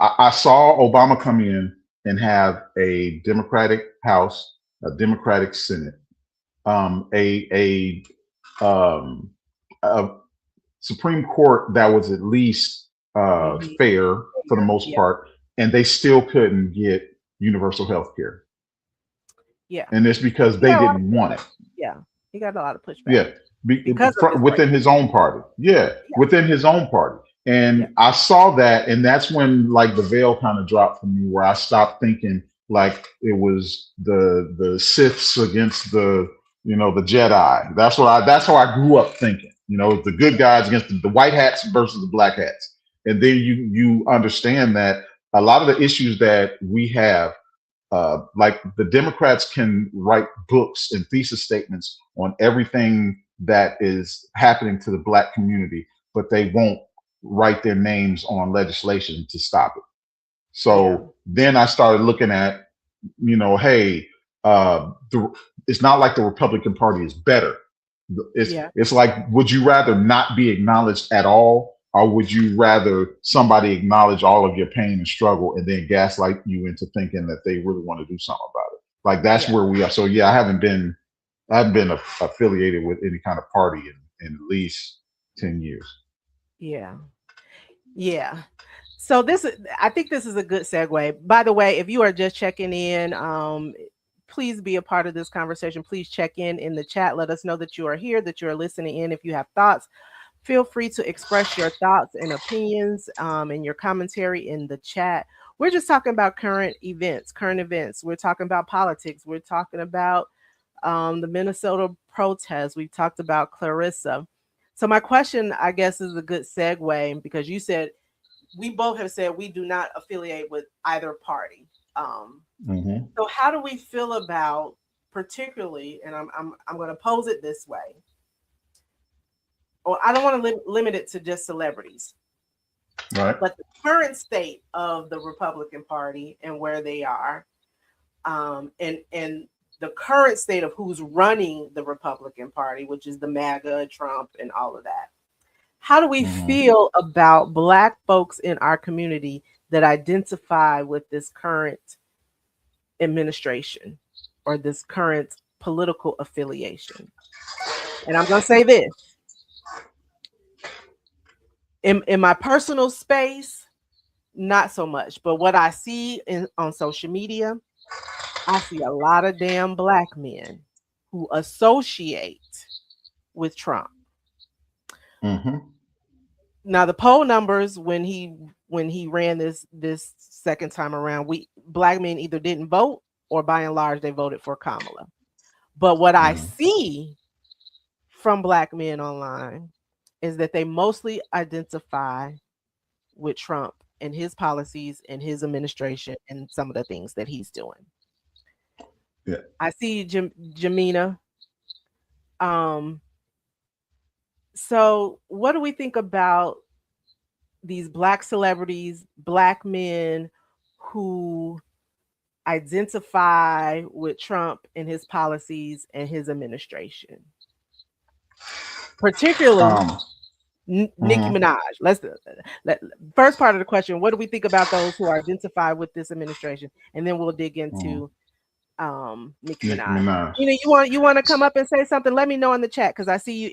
I saw Obama come in and have a Democratic House, a Democratic Senate, um, a a um, a Supreme Court that was at least Hmm. fair for the most Yeah, part, and they still couldn't get universal health care. yeah. And it's because He they got a lot of didn't want it. yeah. He got a lot of pushback Yeah, because of his race. within his own party. Yeah, Yeah, within his own party. yeah, And I saw that, and that's when like the veil kind of dropped for me, where I stopped thinking like it was the Siths against the Jedi. That's how I grew up thinking. The good guys against the white hats versus the black hats. And then you understand that a lot of the issues that we have, like the Democrats can write books and thesis statements on everything that is happening to the black community, but they won't write their names on legislation to stop it. yeah, So then I started looking at, hey, it's not like the Republican Party is better. It's yeah, it's like, would you rather not be acknowledged at all, or would you rather somebody acknowledge all of your pain and struggle and then gaslight you into thinking that they really want to do something about it? Like that's yeah, where we are. So yeah, I haven't been affiliated with any kind of party in at least 10 years. yeah, yeah. So I think this is a good segue. By the way, if you are just checking in, please be a part of this conversation. Please check in the chat. Let us know that you are here, that you are listening in. If you have thoughts, feel free to express your thoughts and opinions and your commentary in the chat. We're just talking about current events. We're talking about politics. We're talking about the Minnesota protests. We've talked about Clarissa. So my question, I guess, is a good segue, because you said, we both have said we do not affiliate with either party. So how do we feel about, particularly, and I'm going to pose it this way, or I don't want to limit it to just celebrities, right? But the current state of the Republican Party and where they are, and the current state of who's running the Republican Party, which is the MAGA, Trump, and all of that. How do we feel about Black folks in our community that identify with this current administration or this current political affiliation? And I'm going to say this. In my personal space, not so much. But what I see on social media, I see a lot of damn Black men who associate with Trump. Now, the poll numbers when he ran this second time around, Black men either didn't vote or by and large they voted for Kamala. But what I see from Black men online is that they mostly identify with Trump and his policies and his administration and some of the things that he's doing. Yeah, I see Jamina. So what do we think about these Black celebrities, Black men who identify with Trump and his policies and his administration? Particularly Nikki Minaj. First part of the question, what do we think about those who identify with this administration? And then we'll dig into Nikki Minaj. You want to come up and say something? Let me know in the chat, because I see you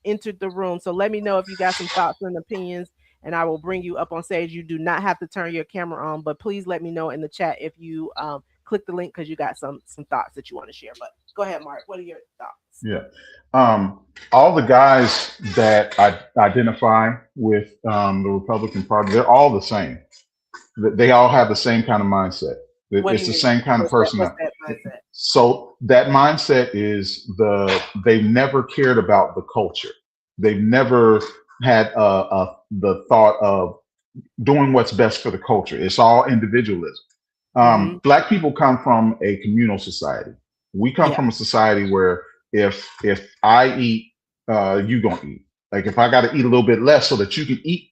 entered the room. So let me know if you got some thoughts and opinions, and I will bring you up on stage. You do not have to turn your camera on, but please let me know in the chat if you click the link, because you got some thoughts that you want to share. But go ahead, Mark. What are your thoughts? Yeah. All the guys that I identify with the Republican Party, they're all the same. They all have the same kind of mindset. It's the same kind of person. So that mindset is they've never cared about the culture. They've never had the thought of doing what's best for the culture. It's all individualism. Black people come from a communal society. We come from a society where if I eat, you gonna eat. Like if I got to eat a little bit less so that you can eat,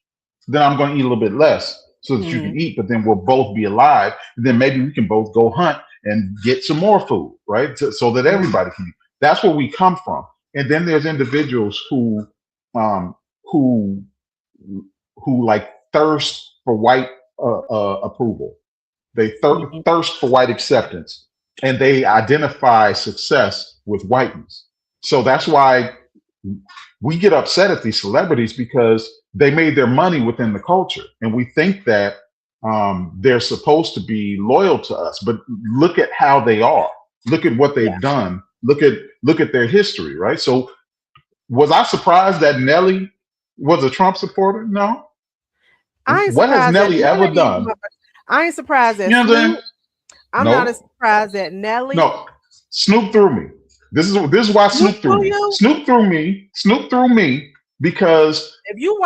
then I'm going to eat a little bit less so that you can eat. But then we'll both be alive. And then maybe we can both go hunt and get some more food, right? So that everybody can eat. That's where we come from. And then there's individuals who like thirst for white approval. They thirst for white acceptance, and they identify success with whiteness. So that's why we get upset at these celebrities, because they made their money within the culture, and we think that they're supposed to be loyal to us. But look at how they are. Look at what they've done. Look at their history, right? So was I surprised that Nelly was a Trump supporter? No. What has Nelly ever done? I ain't surprised at Snoop. I'm not as surprised at Nelly. No, Snoop threw me. This is why Snoop threw me. Snoop threw me because if you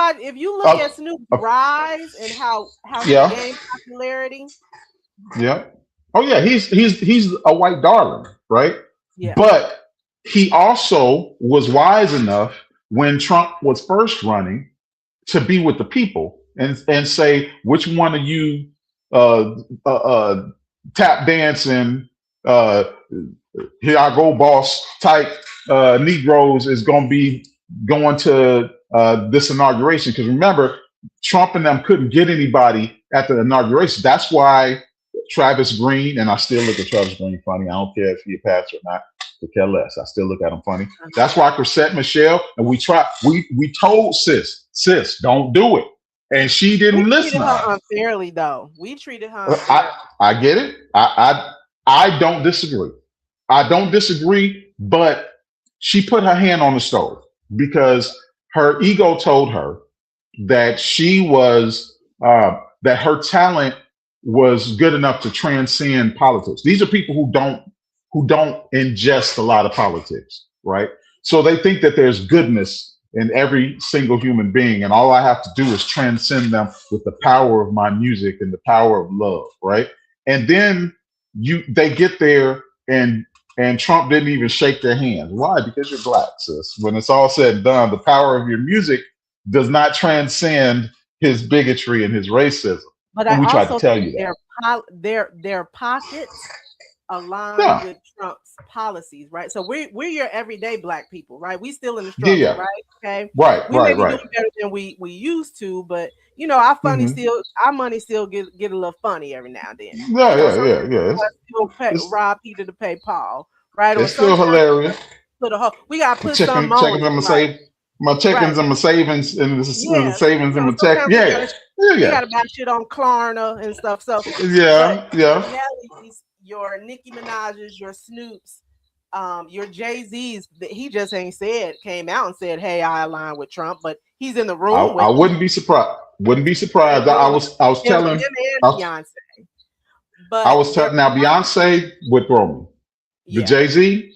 look at Snoop's rise and how he gained popularity. Yeah. Oh yeah, he's a white darling, right? Yeah. But he also was wise enough when Trump was first running to be with the people and say, which one of you tap dancing, here I go boss type Negroes is going to be going to this inauguration. Because remember, Trump and them couldn't get anybody at the inauguration. That's why Travis Green, and I still look at Travis Green funny. I don't care if he's a pastor or not. To care less. I still look at him funny. That's why Chrisette Michelle, and we told sis, don't do it. And she didn't listen. We treated her unfairly, though. We treated her unfairly. I get it. I don't disagree. I don't disagree, but she put her hand on the stove because her ego told her that she was that her talent was good enough to transcend politics. These are people who don't ingest a lot of politics, right? So they think that there's goodness in every single human being, and all I have to do is transcend them with the power of my music and the power of love, right? And then they get there, and Trump didn't even shake their hands. Why? Because you're black, sis. When it's all said and done, the power of your music does not transcend his bigotry and his racism. But And I we tried to also tell think you that. their pockets align Yeah, with Trump's policies, right? So we're your everyday black people, right? We still in the yeah, struggle, yeah. right? Okay, Right, we may right, be right. doing better than we used to, but our Hmm. money still get a little funny every now and then. Yeah, yeah, Some yeah, yeah. still It's rob Peter to pay Paul, right? Or it's still sometimes hilarious. we gotta My put some on chickens it, and my right? save my Right. chickens and my savings and the Yeah. savings and my check. Sometimes Yeah, yeah, yeah, we yeah, gotta buy shit on Klarna and stuff. So, but yeah, in yeah. reality, your Nicki Minaj's, your Snoop's, your Jay-Z's, he just ain't came out and said, "Hey, I align with Trump," but he's in the room I with them. wouldn't be surprised. Wouldn't be In the surprised. I room with was I was him telling and I was, Beyonce. I But was telling now Beyonce would throw me. The yeah, Jay-Z,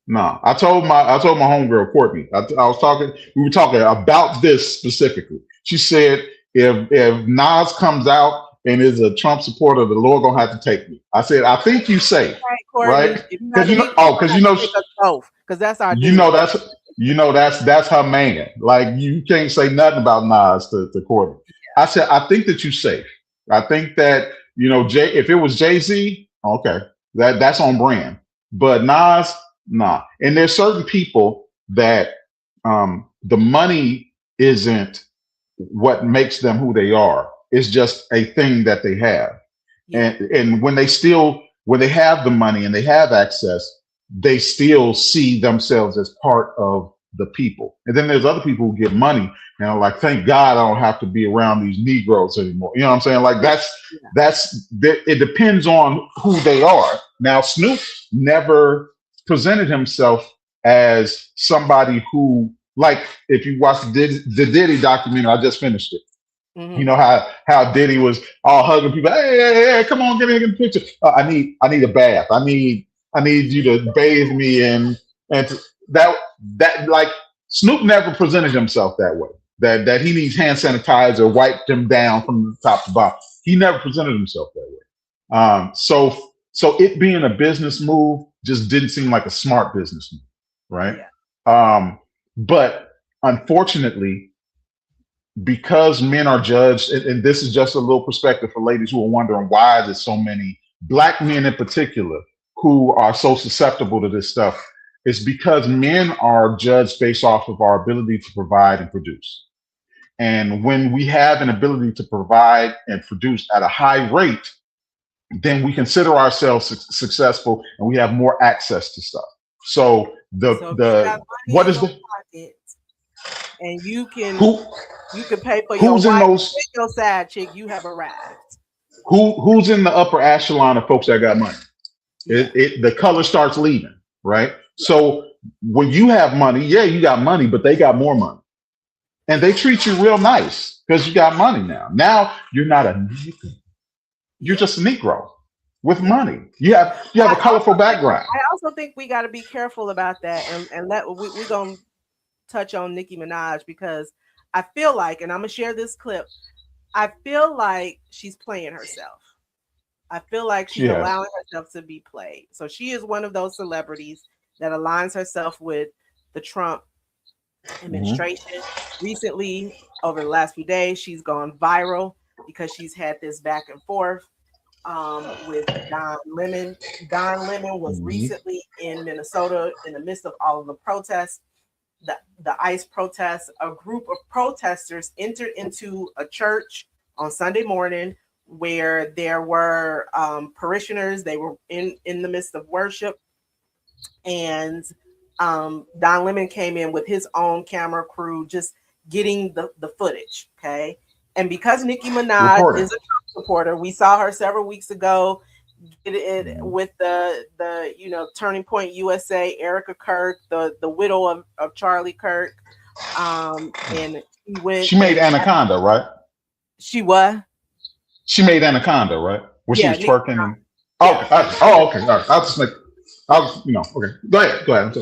no. I told my homegirl Courtney. I was talking. We were talking about this specifically. She said if Nas comes out and is a Trump supporter, the Lord gonna have to take me. I said I think you safe, right, Courtney. right? If you Because have, you know, he gonna because have to take us both because that's our you know dude. that's that's her man. Like you can't say nothing about Nas to Courtney. I said I think that you safe. I think that Jay. If it was Jay-Z, okay, that's on brand. But Nas, nah. And there's certain people that the money isn't what makes them who they are. It's just a thing that they have. Yeah. And when they have the money and they have access, they still see themselves as part of the people. And then there's other people who get money and are like, thank God I don't have to be around these Negroes anymore. You know what I'm saying? Like it depends on who they are. Now Snoop never presented himself as somebody who, like, if you watch the Diddy documentary, I just finished it. Mm-hmm. You know how Diddy was all hugging people. Hey, come on, get in the picture. I need a bath. I need you to bathe me and that like Snoop never presented himself that way. That he needs hand sanitizer, wiped him down from the top to bottom. He never presented himself that way. So it being a business move just didn't seem like a smart business move, right? Yeah. But unfortunately, because men are judged, and this is just a little perspective for ladies who are wondering why there's so many black men in particular who are so susceptible to this stuff, it's because men are judged based off of our ability to provide and produce. And when we have an ability to provide and produce at a high rate, then we consider ourselves successful and we have more access to stuff. So what is the and you can who pay for who's your in wife those and your side chick, you have arrived. Who's in the upper echelon of folks that got money? Yeah. The color starts leaving, right? So when you have money, yeah, you got money, but they got more money. And they treat you real nice because you got money now. Now you're not a Negro. You're just a Negro with money. You have a colorful background. I also think we got to be careful about that, and we're gonna touch on Nicki Minaj because I feel like, and I'm gonna share this clip. I feel like she's playing herself. I feel like she's allowing herself to be played. So she is one of those celebrities that aligns herself with the Trump administration. Mm-hmm. Recently, over the last few days, she's gone viral because she's had this back and forth with Don Lemon. Don Lemon was recently in Minnesota in the midst of all of the protests. The ICE protests, a group of protesters entered into a church on Sunday morning where there were parishioners. They were in the midst of worship. And Don Lemon came in with his own camera crew, just getting the footage, okay? And because Nicki Minaj is a Trump supporter, we saw her several weeks ago did it with the Turning Point USA, Erica Kirk, the widow of Charlie Kirk, and he went. She made Anaconda, right? She what? She made Anaconda, right? Where she was twerking. And, yeah. okay. All right. Okay. Go ahead.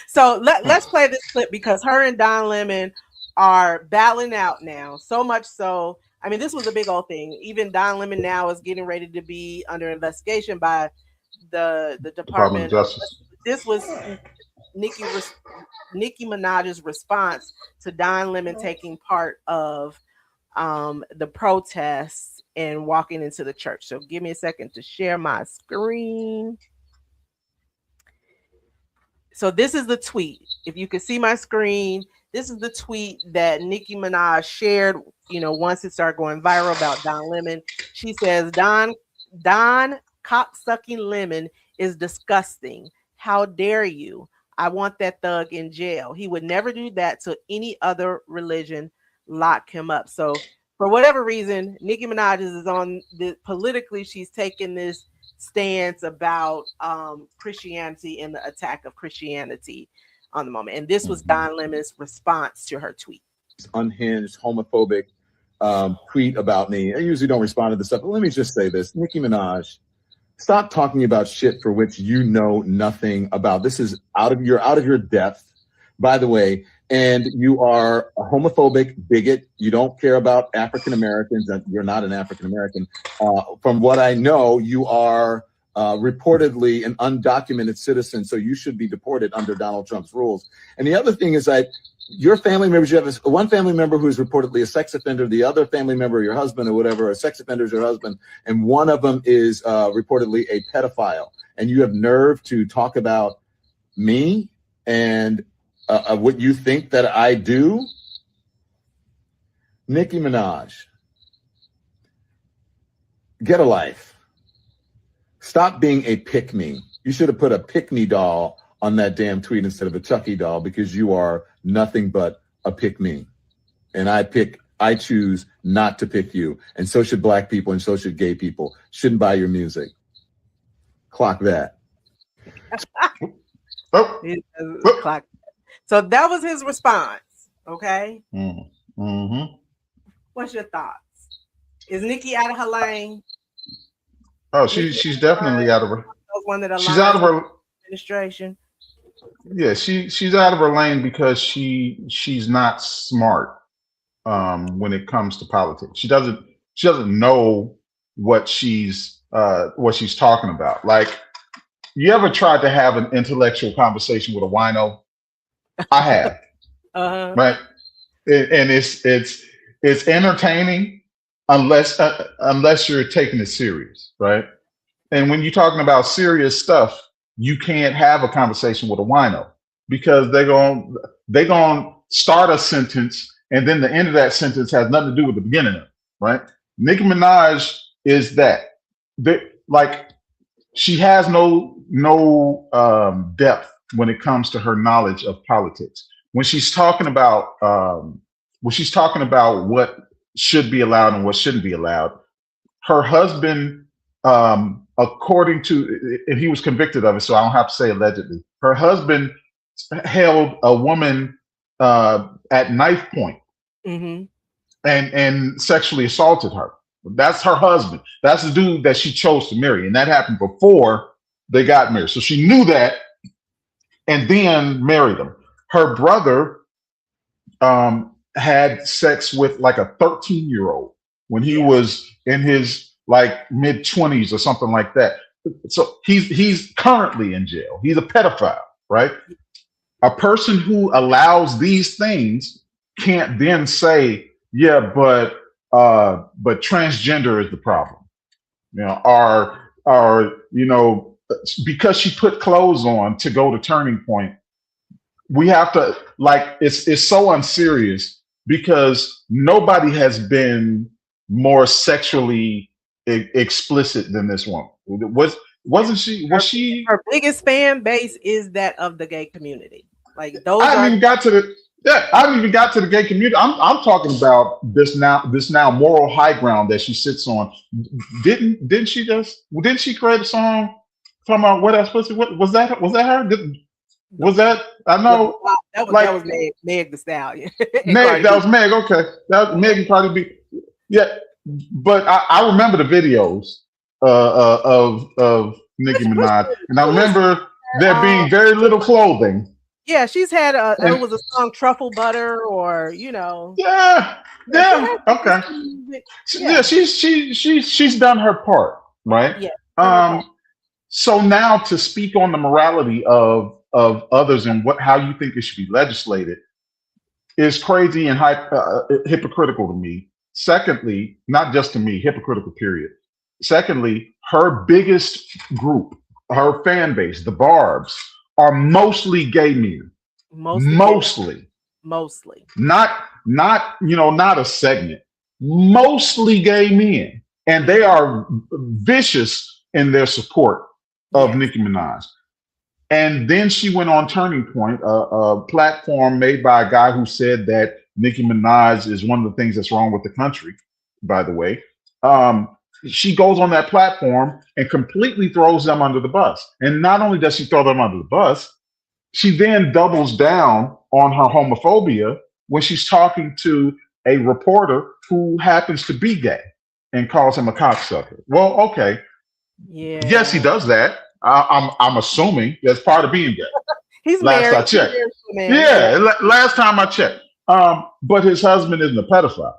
So let's play this clip because her and Don Lemon are battling out now. So much so, I mean, this was a big old thing. Even Don Lemon now is getting ready to be under investigation by the Department of Justice. This was Nikki Minaj's response to Don Lemon taking part of the protests and walking into the church. So give me a second to share my screen. So this is the tweet. If you can see my screen, this is the tweet that Nikki Minaj shared, once it started going viral about Don Lemon. She says, Don cock-sucking Lemon is disgusting. How dare you? I want that thug in jail. He would never do that to any other religion. Lock him up. So for whatever reason, Nikki Minaj is on the politically, she's taking this stance about Christianity and the attack of Christianity on the moment. And this was Don Lemon's response to her tweet. Unhinged, homophobic tweet about me. I usually don't respond to this stuff, but let me just say this. Nikki Minaj, stop talking about shit for which you know nothing about. This is out of your depth, by the way. And you are a homophobic bigot. You don't care about African Americans. You're not an African American. From what I know, you are reportedly an undocumented citizen, so you should be deported under Donald Trump's rules. And the other thing is that your family members, you have one family member who is reportedly a sex offender, the other family member, your husband or whatever, a sex offender is your husband, and one of them is reportedly a pedophile. And you have nerve to talk about me and what you think that I do? Nikki Minaj, get a life. Stop being a pick-me. You should have put a pick-me doll on that damn tweet instead of a Chucky doll, because you are nothing but a pick-me. And I choose not to pick you. And so should black people, and so should gay people. Shouldn't buy your music. Clock that. Clock. So that was his response. Okay. Mm-hmm. What's your thoughts? Is Nikki out of her lane? Oh, she's definitely out of her. She's out of her administration. Yeah, she's out of her lane because she's not smart when it comes to politics. She doesn't know what she's talking about. Like, you ever tried to have an intellectual conversation with a wino? I have. Right, and it's entertaining unless you're taking it serious, right? And when you're talking about serious stuff, you can't have a conversation with a wino, because they're gonna start a sentence and then the end of that sentence has nothing to do with the beginning of it, right? Nicki Minaj is that. Like, she has no depth when it comes to her knowledge of politics. When she's talking about what should be allowed and what shouldn't be allowed, her husband, according to, and he was convicted of it, so I don't have to say allegedly, her husband held a woman at knife point and sexually assaulted her. That's her husband. That's the dude that she chose to marry, and that happened before they got married. So she knew that and then married him. Her brother had sex with like a 13-year-old when he was in his like mid-20s or something like that. So he's currently in jail. He's a pedophile, right? A person who allows these things can't then say, yeah, but transgender is the problem, or because she put clothes on to go to Turning Point. We have to, like, it's so unserious because nobody has been more sexually explicit than this woman. Wasn't she? Was she? Her biggest fan base is that of the gay community. Like, those. I haven't even got to the. Yeah, I haven't even got to the gay community. I'm talking about this now moral high ground that she sits on. Didn't she create a song talking about what else was that her? Was that I know that like was Meg the Stallion. Meg, that was Meg, okay. That was Meg and Cardi B. Yeah, but I remember the videos of Nicki Minaj, and I remember there being very little clothing. Yeah, she's had And it was a song Truffle Butter, or yeah, okay. Yeah, she's done her part, right? Yeah. So now to speak on the morality of others and how you think it should be legislated is crazy and hypocritical to me. Secondly, not just to me, hypocritical, period. Secondly, her biggest group, her fan base, the Barbs, are mostly gay men. Mostly. Not a segment. Mostly gay men. And they are vicious in their support of Nicki Minaj. And then she went on Turning Point, a platform made by a guy who said that Nicki Minaj is one of the things that's wrong with the country, by the way. She goes on that platform and completely throws them under the bus. And not only does she throw them under the bus, she then doubles down on her homophobia when she's talking to a reporter who happens to be gay and calls him a cocksucker. Well, okay. Yeah. Yes, he does that. I'm assuming that's part of being gay. He's last married. I checked. Last time I checked. But his husband isn't a pedophile.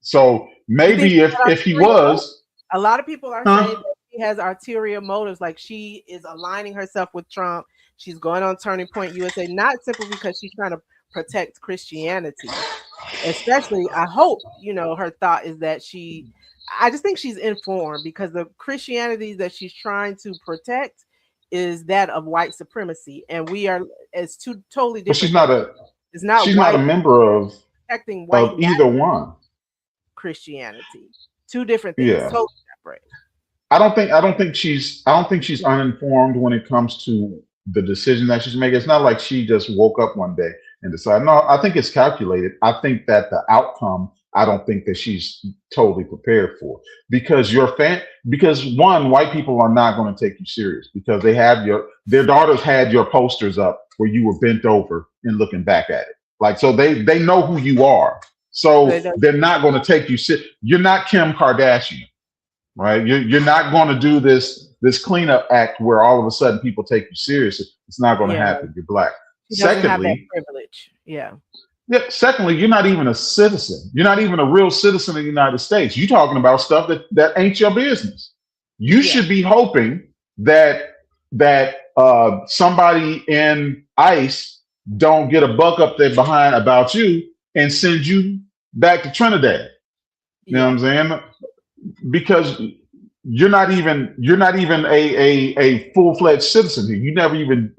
So maybe if he was, a lot of people are saying that she has ulterior motives, like she is aligning herself with Trump. She's going on Turning Point USA, not simply because she's trying to protect Christianity. Especially, I hope, her thought is that I just think she's informed, because the Christianity that she's trying to protect is that of white supremacy, and it's two totally different. But she's not a member of protecting white either one. Christianity, two different things, totally separate. I don't think she's uninformed when it comes to the decision that she's making. It's not like she just woke up one day and decided. No, I think it's calculated. I think that the outcome, I don't think that she's totally prepared for, because one, white people are not going to take you serious because their daughters had your posters up where you were bent over and looking back at it. Like, so they know who you are. So they're not going to take you serious. You're not Kim Kardashian, right? You're not going to do this cleanup act where all of a sudden people take you seriously. It's not going to happen. You're black. Secondly, have that privilege. Yeah. Secondly, you're not even a citizen. You're not even a real citizen of the United States. You're talking about stuff that ain't your business. You should be hoping that somebody in ICE don't get a buck up there behind about you and send you back to Trinidad. You know what I'm saying? Because you're not even a full-fledged citizen here. You never even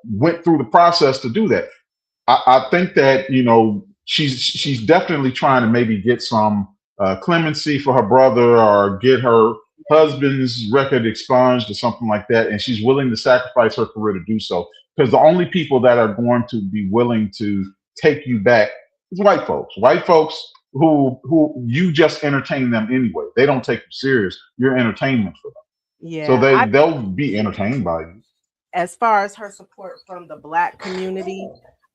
went through the process to do that. I think that she's definitely trying to maybe get some clemency for her brother, or get her husband's record expunged or something like that, and she's willing to sacrifice her career to do so, because the only people that are going to be willing to take you back is white folks who you just entertain them anyway. They don't take you serious. You're entertainment for them. So they'll be entertained by you. As far as her support from the Black community,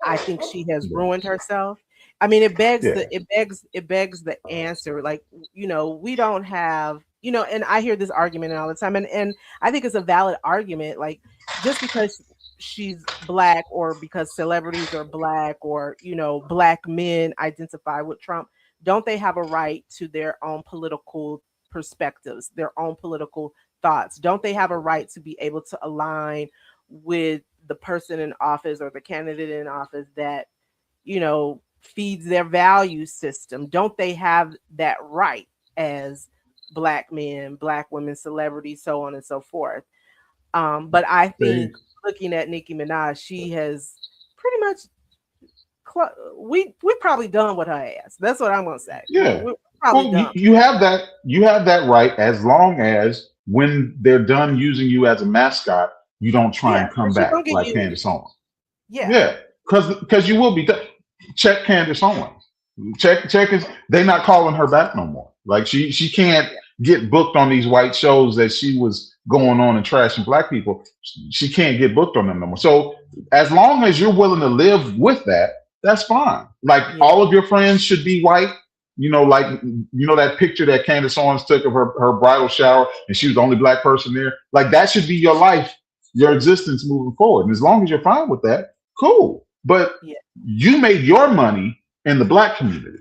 I think she has ruined herself. I mean, it begs the answer. Like, we don't have, and I hear this argument all the time, and I think it's a valid argument. Like, just because she's Black, or because celebrities are Black, or Black men identify with Trump, don't they have a right to their own political perspectives, their own political thoughts? Don't they have a right to be able to align with the person in office or the candidate in office that, feeds their value system? Don't they have that right as Black men, Black women, celebrities, so on and so forth? But I think looking at Nicki Minaj, she has pretty much we probably done with her ass. That's what I'm gonna say. Yeah, you have that right, as long as when they're done using you as a mascot, you don't try and come back like Candace Owens. Yeah. because you will be. Check Candace Owens. Check is they not calling her back no more. Like she can't get booked on these white shows that she was going on and trashing black people. She can't get booked on them no more. So as long as you're willing to live with that, that's fine. Like all of your friends should be white. Like that picture that Candace Owens took of her bridal shower, and she was the only black person there. Like that should be your life, your existence moving forward. And as long as you're fine with that, cool. But you made your money in the black community.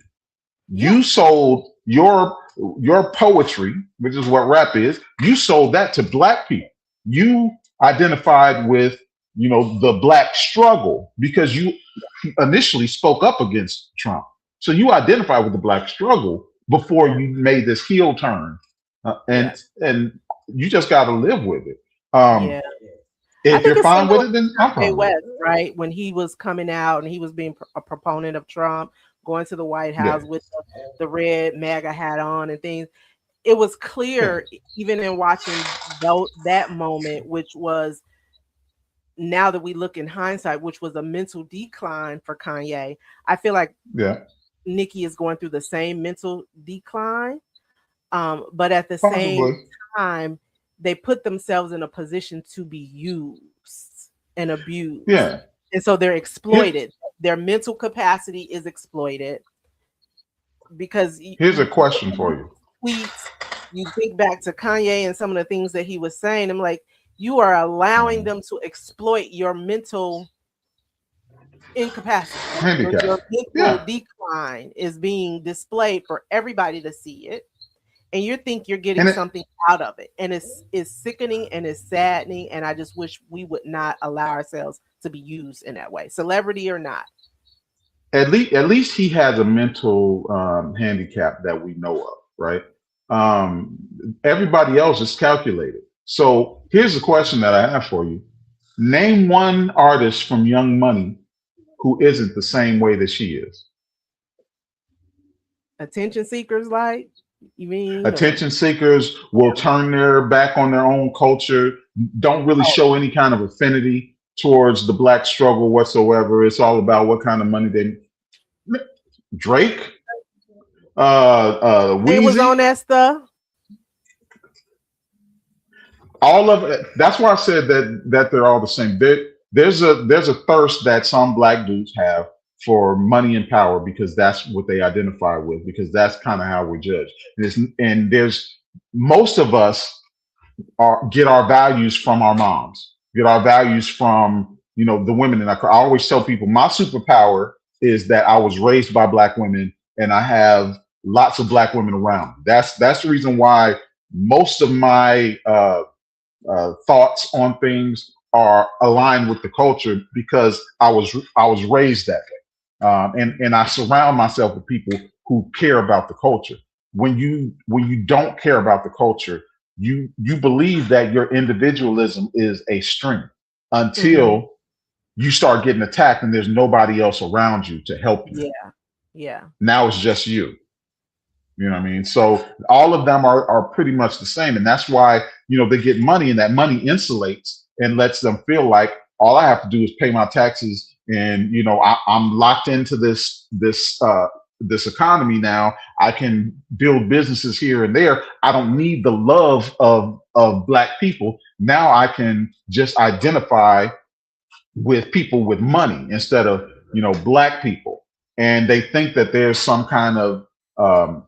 You sold your poetry, which is what rap is. You sold that to black people. You identified with, the black struggle because you initially spoke up against Trump. So you identified with the black struggle before you made this heel turn, and you just got to live with it. If you're fine with it, then I'm fine. West, right? When he was coming out and he was being a proponent of Trump, going to the White House with the red MAGA hat on and things, it was clear, even in watching that moment, which was, now that we look in hindsight, which was a mental decline for Kanye. I feel like Nikki is going through the same mental decline, but at the same time, they put themselves in a position to be used and abused. Yeah. And so they're exploited. Their mental capacity is exploited because here's a question for you. Tweets, you think back to Kanye and some of the things that he was saying. I'm like, you are allowing them to exploit your mental incapacity. Handicap. Your mental decline is being displayed for everybody to see it. And you think you're getting something out of it. And it's sickening and it's saddening. And I just wish we would not allow ourselves to be used in that way, celebrity or not. At least he has a mental handicap that we know of, right? Everybody else is calculated. So here's the question that I have for you. Name one artist from Young Money who isn't the same way that she is. Attention seekers, like? You mean attention seekers will turn their back on their own culture, don't really show any kind of affinity towards the black struggle whatsoever. It's all about what kind of money they. Drake, Weezy, was on that stuff. All of it. That's why I said that they're all the same. There's a thirst that some black dudes have for money and power because that's what they identify with, because that's kind of how we're judged. And there's most of us get our values from our moms, get our values from, the women. And I always tell people my superpower is that I was raised by black women and I have lots of black women around. That's the reason why most of my thoughts on things are aligned with the culture, because I was raised that way. And I surround myself with people who care about the culture. When you don't care about the culture, you believe that your individualism is a strength until you start getting attacked and there's nobody else around you to help you. Yeah. Now it's just you. You know what I mean? So all of them are pretty much the same. And that's why, they get money, and that money insulates and lets them feel like all I have to do is pay my taxes. And, I'm locked into this economy now. I can build businesses here and there. I don't need the love of black people. Now I can just identify with people with money instead of, black people. And they think that there's some kind of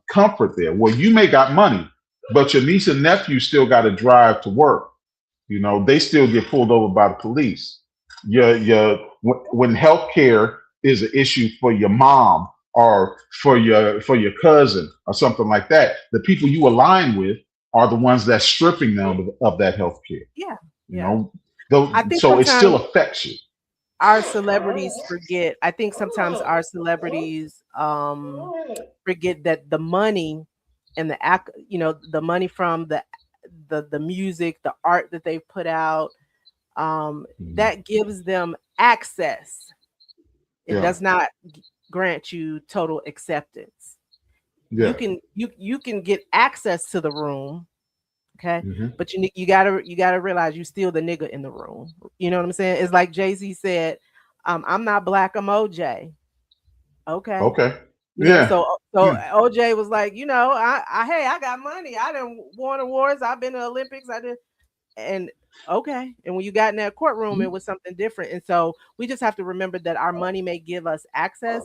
comfort there. Well, you may got money, but your niece and nephew still got to drive to work. They still get pulled over by the police. When healthcare is an issue for your mom or for your cousin or something like that, the people you align with are the ones that's stripping them of that healthcare. I think so it still affects you. Our celebrities forget. I think sometimes our celebrities forget that the money and the money from the music, the art that they've put out, that gives them access. It does not grant you total acceptance. You can get access to the room, okay, but you gotta realize you still the nigga in the room. You know what I'm saying? It's like Jay-Z said, I'm not black, I'm OJ. Okay. Okay. You know, Yeah. so OJ was like, you know, hey, I got money. I done won awards. I've been to Olympics. I did, and okay. And when you got in that courtroom, it was something different. And so we just have to remember that our money may give us access,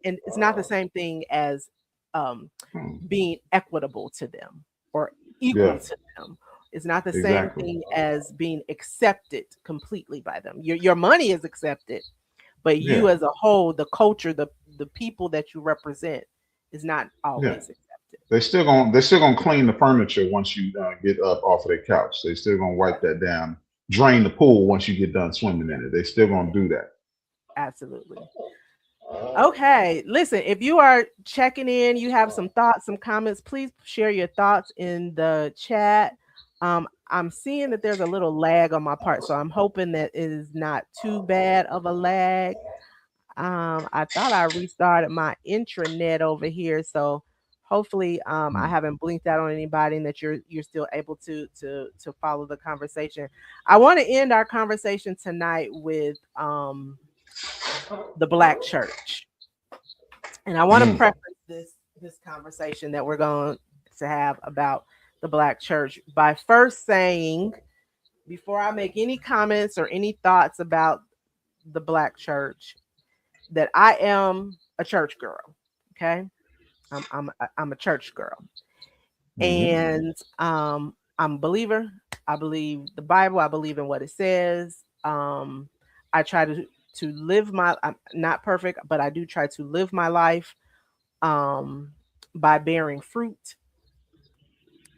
and it's not the same thing as being equitable to them or equal Yeah. to them. It's not the same Exactly. thing as being accepted completely by them. Your money is accepted, but you Yeah. as a whole, the culture, the people that you represent is not Yeah. always accepted. They're still gonna clean the furniture once you get up off of the couch. They still gonna wipe that down, drain the pool once you get done swimming in it. They still gonna do that. Absolutely. Okay, listen, if you are checking in, you have some thoughts, some comments, please share your thoughts in the chat. I'm seeing that there's a little lag on my part, so I'm hoping that it is not too bad of a lag. I thought I restarted my intranet over here, so hopefully I haven't blinked out on anybody and that you're still able to follow the conversation. I want to end our conversation tonight with the Black church. And I want to Mm. preface this conversation that we're going to have about the Black church by first saying, before I make any comments or any thoughts about the Black church, that I am a church girl. Okay, I'm a church girl, Mhm. and I'm a believer. I believe the Bible. I believe in what it says. I try to live my. I'm not perfect, but I do try to live my life um, by bearing fruit.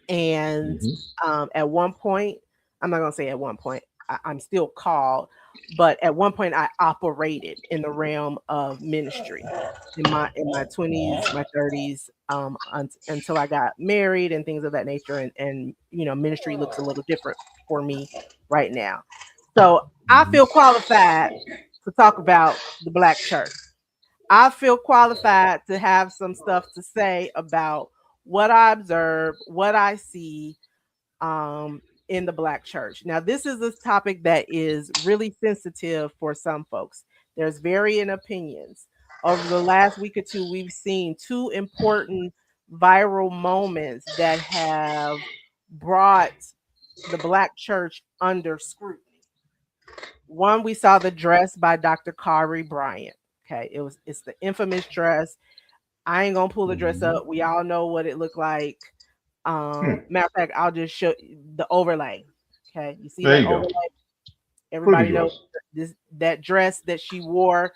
And Mhm. at one point, I'm not gonna say at one point, I'm still called, but at one point I operated in the realm of ministry in my 20s, my 30s, until I got married and things of that nature. And you know, ministry looks a little different for me right now. So I Mhm. feel qualified to talk about the Black church. I feel qualified to have some stuff to say about what I observe, what I see in the Black church. Now, this is a topic that is really sensitive for some folks. There's varying opinions. Over the last week or two, we've seen two important viral moments that have brought the Black church under scrutiny. One, we saw the dress by Dr. Kari Bryant. Okay, it's the infamous dress. I ain't gonna pull the dress Mhm. up. We all know what it looked like. Hmm. Matter of fact, I'll just show you the overlay. Okay, you see There that you go. overlay? Pretty Everybody knows dress. that dress that she wore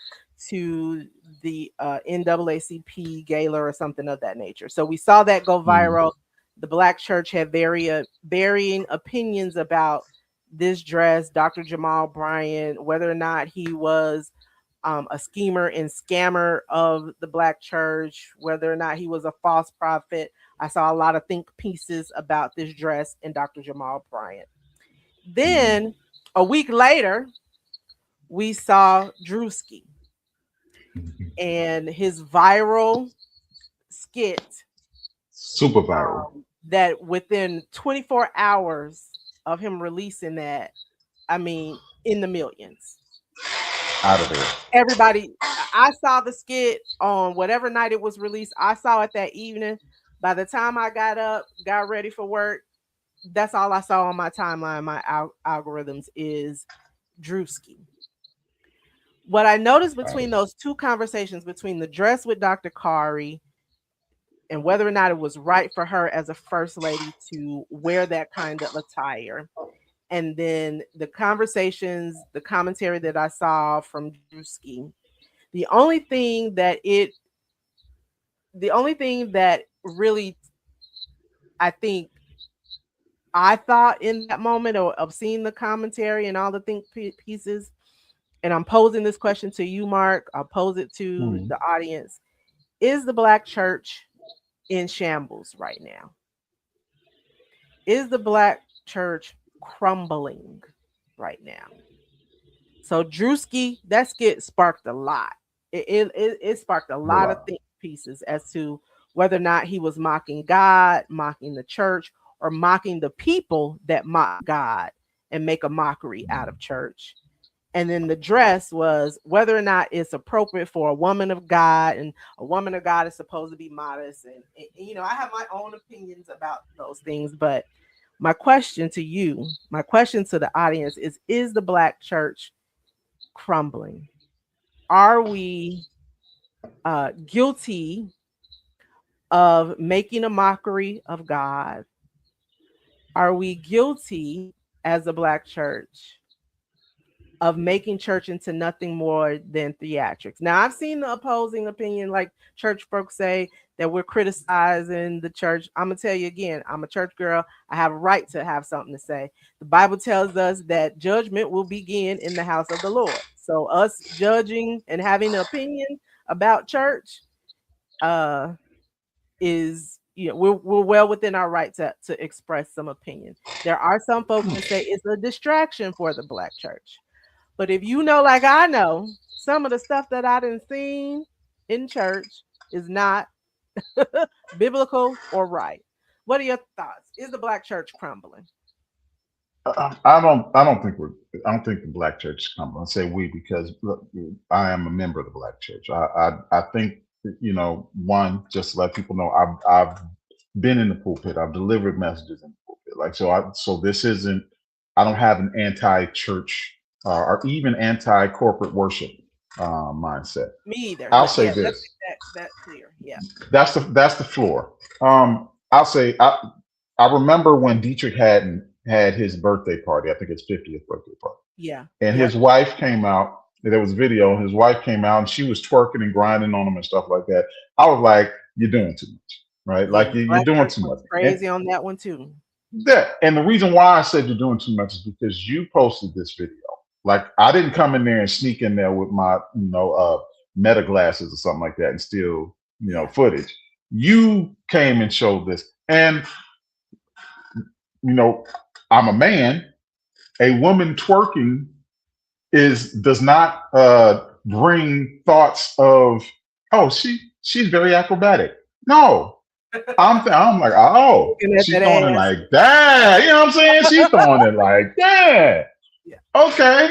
to the NAACP gala or something of that nature. So we saw that go Mhm. viral. The Black church had varying opinions about this dress. Dr. Jamal Bryant, whether or not he was a schemer and scammer of the Black church, whether or not he was a false prophet. I saw a lot of think pieces about this dress and Dr. Jamal Bryant. Mhm. Then a week later, we saw Druski and his viral skit Super viral. that within 24 hours of him releasing that, I mean, in the millions. Out of there. Everybody, I saw the skit on whatever night it was released. I saw it that evening. By the time I got up, got ready for work, that's all I saw on my timeline, my algorithms is Drewski. What I noticed between those two conversations, between the dress with Dr. Kari and whether or not it was right for her as a first lady to wear that kind of attire, and then the conversations, the commentary that I saw from Drewski, the only thing that it the only thing that really I think I thought in that moment of seeing the commentary and all the think pieces, and I'm posing this question to you, Mark. I'll pose it to Mhm. the audience. Is the Black church in shambles right now? Is the Black church crumbling right now? So Drewski, that skit sparked a lot. It sparked a A lot of lot. think pieces as to whether or not he was mocking God, mocking the church, or mocking the people that mock God and make a mockery out of church. And then the dress was whether or not it's appropriate for a woman of God, and a woman of God is supposed to be modest. And you know, I have my own opinions about those things, but my question to you, my question to the audience is the Black church crumbling? Are we guilty of making a mockery of God? Are we guilty as a Black church of making church into nothing more than theatrics? Now, I've seen the opposing opinion, like church folks say that we're criticizing the church. I'm going to tell you again, I'm a church girl. I have a right to have something to say. The Bible tells us that judgment will begin in the house of the Lord. So us judging and having an opinion about church is, you know, we're well within our right to express some opinion. There are some folks that say it's a distraction for the Black church. But if you know, like I know, some of the stuff that I done seen in church is not biblical or right. What are your thoughts? Is the Black church crumbling? I don't think the Black church is crumbling. I say we because look, I am a member of the Black church. I think, you know, one, just to let people know, I've been in the pulpit. I've delivered messages in the pulpit. Like, so this isn't, I don't have an anti-church or even anti-corporate worship mindset. Me either. I'll But say yeah, let's this. make that clear. Yeah. That's the floor. I'll say I remember when Dietrich Haddon had his birthday party. I think his 50th birthday party. Yeah. And Yep. his wife came out. There was video. His wife came out and she was twerking and grinding on him and stuff like that. I was like, "You're doing too much, right? Yeah, Like you're Black doing church too went much." crazy on that one too. And the reason why I said you're doing too much is because you posted this video. Like I didn't come in there and sneak in there with my, meta glasses or something like that and steal, Yeah. footage. You came and showed this, and I'm a man. A woman twerking does not bring thoughts of, oh, she's very acrobatic. No, I'm like, oh, Looking at she's that throwing it ass. like that. You know what I'm saying? She's throwing it like that. Yeah. Okay.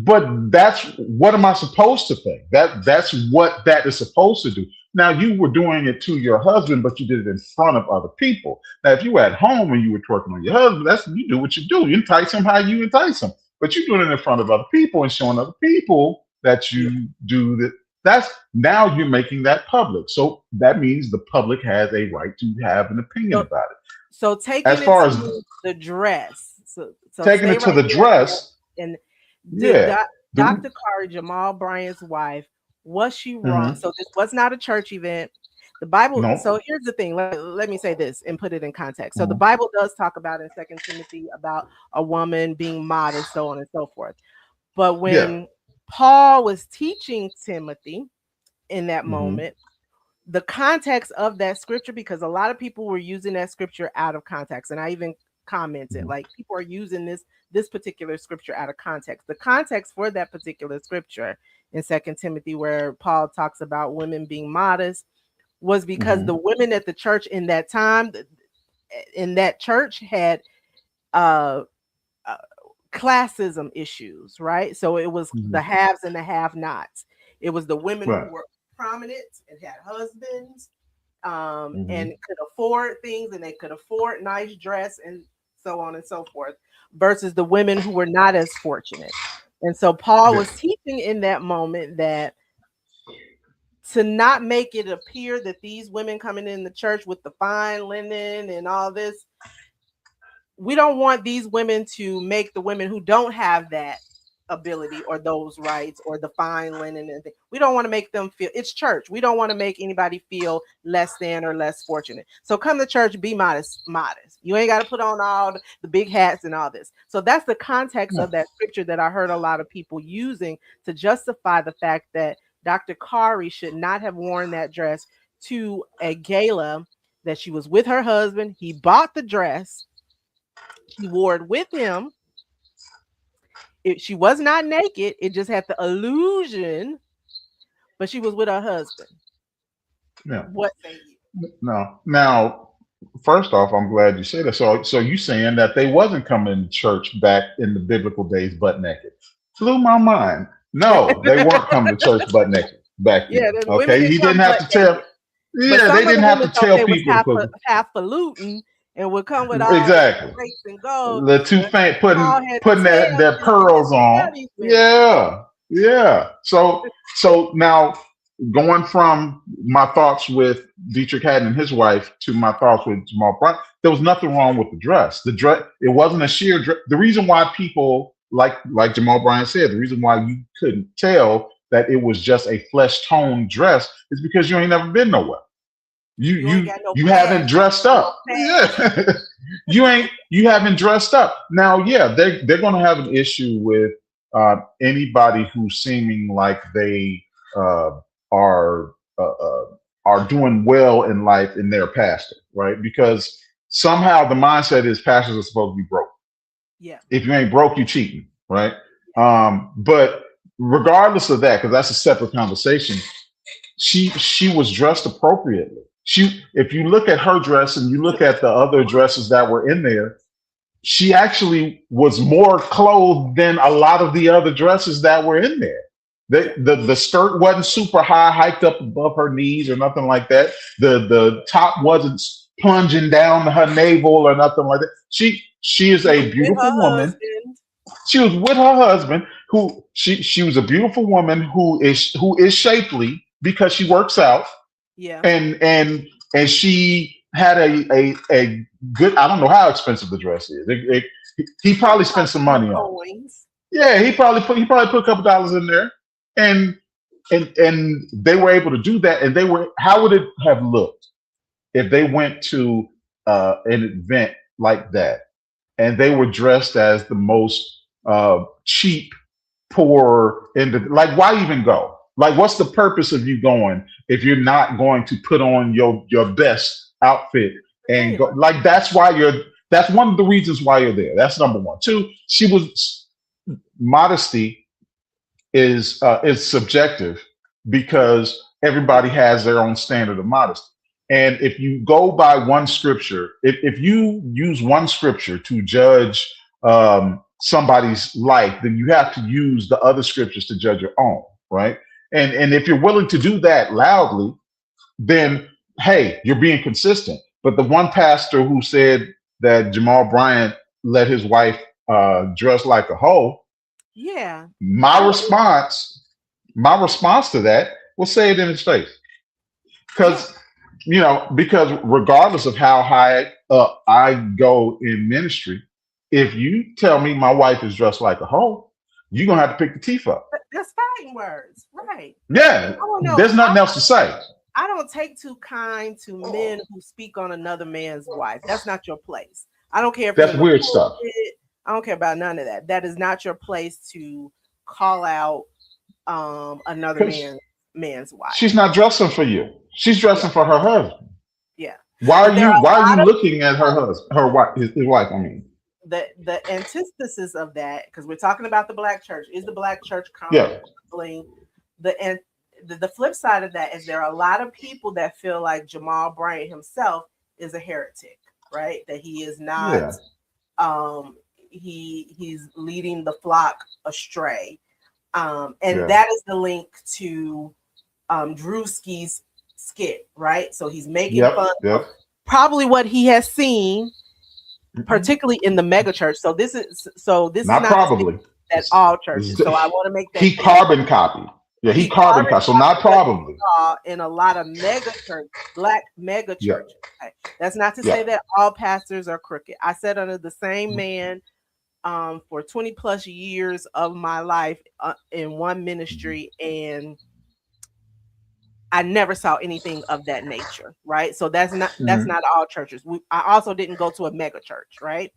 But that's what am I supposed to think? That's what that is supposed to do. Now you were doing it to your husband, but you did it in front of other people. Now, if you were at home and you were twerking on your husband, that's you do what you do. You entice him how you entice him. But you're doing it in front of other people and showing other people that you do that. That's now you're making that public. So that means the public has a right to have an opinion about it. So taking as far as the dress. So taking it to the dress. And Yeah. Dr. Kari, Jamal Bryant's wife, was she wrong? So this was not a church event. The Bible. No. So here's the thing. Let me say this and put it in context. So the Bible does talk about in 2 Timothy about a woman being modest, so on and so forth. But when Paul was teaching Timothy in that moment, the context of that scripture, because a lot of people were using that scripture out of context, and I even commented like people are using this particular scripture out of context. The context for that particular scripture in 2 Timothy, where Paul talks about women being modest, was because the women at the church in that time, in that church, had classism issues, right? So it was the haves and the have-nots. It was the women who were prominent and had husbands and could afford things, and they could afford nice dress and so on and so forth, versus the women who were not as fortunate. And so Paul was teaching in that moment that to not make it appear that these women coming in the church with the fine linen and all this, we don't want these women to make the women who don't have that ability or those rights or the fine linen and we don't want to make them feel, it's church. We don't want to make anybody feel less than or less fortunate. So come to church, be modest. You ain't got to put on all the big hats and all this. So that's the context of that scripture that I heard a lot of people using to justify the fact that Dr. Kari should not have worn that dress to a gala that she was with her husband. He bought the dress. He wore it with him. She was not naked. It just had the illusion, but she was with her husband. Yeah. What say you? No. Now, first off, I'm glad you said that. So you saying that they wasn't coming to church back in the biblical days butt naked? Blew my mind. No, they weren't coming to church butt naked back then. Yeah, the women Okay, didn't he come didn't have butt to tell. naked. But Yeah, some they of the didn't have to women thought tell they was people to put. highfalutin and would come with all the Exactly. grapes and gold. The two But fan Paul putting had to putting tell their them you had pearls to tell on. these women. Yeah, yeah. So now going from my thoughts with Dietrich Haddon and his wife to my thoughts with Jamal Bryant, there was nothing wrong with the dress. The dress, it wasn't a sheer dress. The reason why people like Jamal Bryant said, the reason why you couldn't tell that it was just a flesh tone dress is because you ain't never been nowhere. You ain't got no You past. haven't dressed up. Yeah. you haven't dressed up. Now, yeah, they're gonna have an issue with anybody who's seeming like they are doing well in life in their pastor, right? Because somehow the mindset is pastors are supposed to be broke. Yeah. If you ain't broke, you cheating, right? But regardless of that, because that's a separate conversation, she was dressed appropriately. If you look at her dress and you look at the other dresses that were in there, she actually was more clothed than a lot of the other dresses that were in there. The skirt wasn't super high, hiked up above her knees or nothing like that. The top wasn't plunging down to her navel or nothing like that. She is a beautiful woman. She was with her husband, who she was a beautiful woman who is shapely because she works out. Yeah. And she had a good, I don't know how expensive the dress is. He probably spent some money on it. Yeah, he probably put a couple dollars in there. And they were able to do that. And how would it have looked if they went to an event like that and they were dressed as the most cheap, poor, like, why even go? Like, what's the purpose of you going if you're not going to put on your best outfit and go? Like, that's one of the reasons why you're there. That's number one. Two, modesty is subjective because everybody has their own standard of modesty. And if you go by one scripture, if you use one scripture to judge somebody's life, then you have to use the other scriptures to judge your own, right? And if you're willing to do that loudly, then hey, you're being consistent. But the one pastor who said that Jamal Bryant let his wife dress like a hoe, yeah, my response to that was say it in his face. Because regardless of how high up I go in ministry, if you tell me my wife is dressed like a hoe, you're gonna have to pick the teeth up. That's fighting words, right? Yeah, there's nothing else to say. I don't take too kind to men who speak on another man's wife. That's not your place. I don't care if that's weird stuff. I don't care about none of that. That is not your place to call out another man's wife. She's not dressing for you. She's dressing for her husband. Yeah. Why are you looking at her husband, his wife? I mean, the antithesis of that, because we're talking about the black church, is the black church crumbling? The flip side of that is there are a lot of people that feel like Jamal Bryant himself is a heretic, right? That he is not. He's leading the flock astray, that is the link to Druski's skit, right? So he's making fun of probably what he has seen, particularly in the mega church. So this is not probably at all churches. So I want to make that he carbon copied. Yeah, he carbon copied. So not probably in a lot of black mega churches. Okay? That's not to say that all pastors are crooked. I sat under the same man for 20 plus years of my life in one ministry, and I never saw anything of that nature, right? So that's not all churches. I also didn't go to a mega church, right?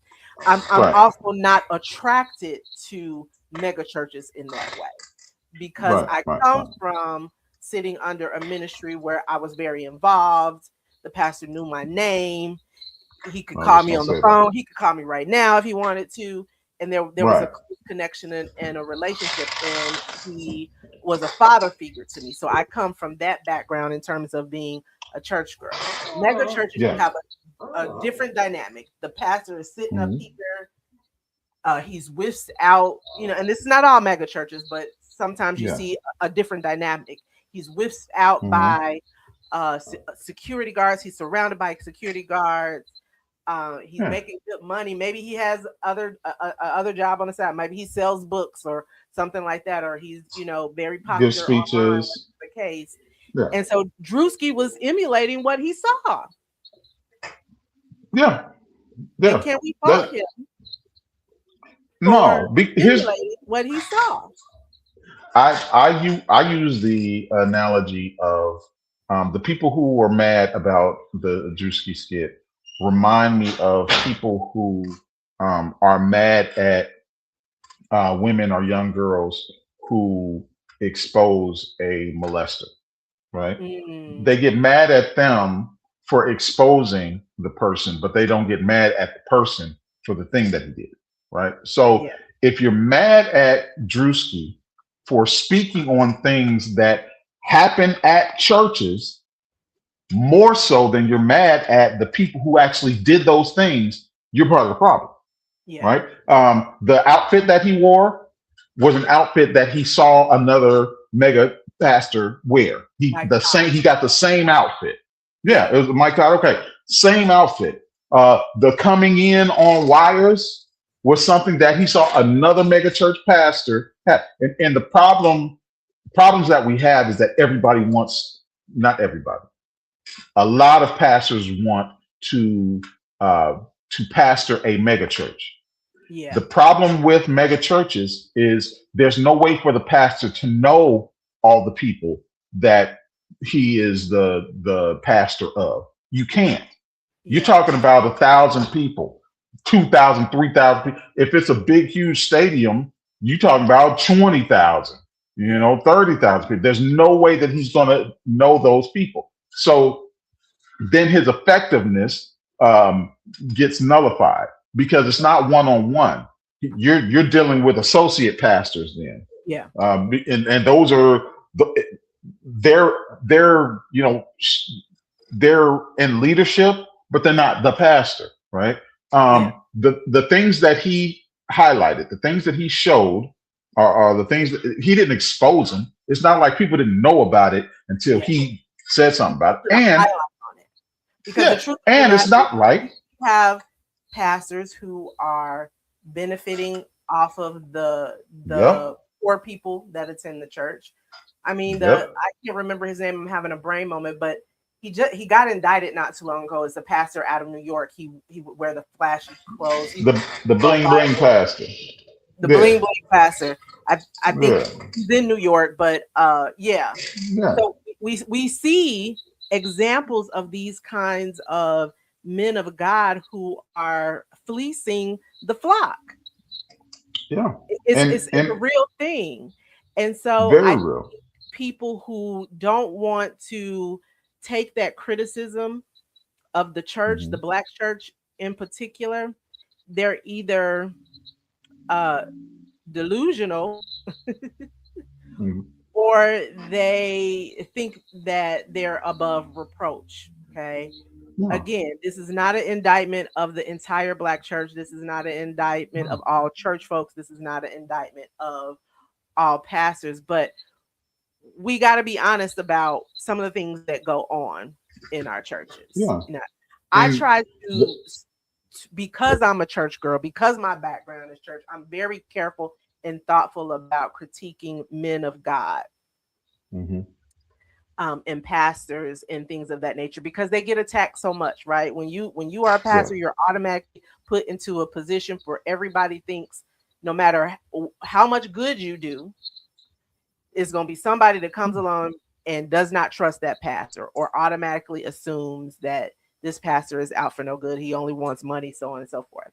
I'm also not attracted to mega churches in that way because I come from sitting under a ministry where I was very involved. The pastor knew my name. He could call me on the phone. He could call me right now if he wanted to. And there was a connection and a relationship, and he was a father figure to me. So I come from that background in terms of being a church girl. Mega churches have a different dynamic. The pastor is sitting up here He's whisked out, and this is not all mega churches, but sometimes you Yeah. see a different dynamic. He's whisked out by security guards. He's surrounded by security guards. He's making good money. Maybe he has other job on the side. Maybe he sells books or something like that, or he's very popular. Give speeches. The case. Yeah. And so Druski was emulating what he saw. Yeah. Yeah. And can we fault him? No, here's what he saw. I use the analogy of the people who were mad about the Druski skit remind me of people who are mad at women or young girls who expose a molester, right? They get mad at them for exposing the person, but they don't get mad at the person for the thing that he did, right? So if you're mad at Druski for speaking on things that happen at churches, more so than you're mad at the people who actually did those things, you're part of the problem, right? The outfit that he wore was an outfit that he saw another mega pastor wear. He got the same outfit. Yeah, it was Mike Todd. Okay, same outfit. The coming in on wires was something that he saw another mega church pastor have. And the problems that we have is that not everybody. A lot of pastors want to pastor a mega church. Yeah. The problem with mega churches is there's no way for the pastor to know all the people that he is the pastor of. You can't. You're talking about 1,000 people, 2,000, 3,000 people. If it's a big, huge stadium, you're talking about 20,000, 30,000 people. There's no way that he's going to know those people. So then his effectiveness gets nullified because it's not one-on-one. You're dealing with associate pastors then. Yeah. And those are they're in leadership, but they're not the pastor, right? The things that he highlighted, the things that he showed are the things that he didn't expose them. It's not like people didn't know about it until he said something about it. And because the truth it's not like you have pastors who are benefiting off of the poor people that attend the church. I mean, I can't remember his name. I'm having a brain moment, but he got indicted not too long ago as a pastor out of New York. He would wear the flashy clothes. The bling bling pastor. The bling bling pastor. I think he's in New York, but So we see examples of these kinds of men of God who are fleecing the flock. Yeah, it's a real thing, and so very real. People who don't want to take that criticism of the church, the Black church in particular, they're either delusional or they think that they're above reproach. Okay. Yeah. Again, this is not an indictment of the entire Black church. This is not an indictment of all church folks. This is not an indictment of all pastors, but we got to be honest about some of the things that go on in our churches. Yeah. I try to, because I'm a church girl, because my background is church, I'm very careful and thoughtful about critiquing men of God. And pastors and things of that nature, because they get attacked so much, right? When you are a pastor, you're automatically put into a position where everybody thinks no matter how much good you do, it's going to be somebody that comes along and does not trust that pastor or automatically assumes that this pastor is out for no good. He only wants money, so on and so forth.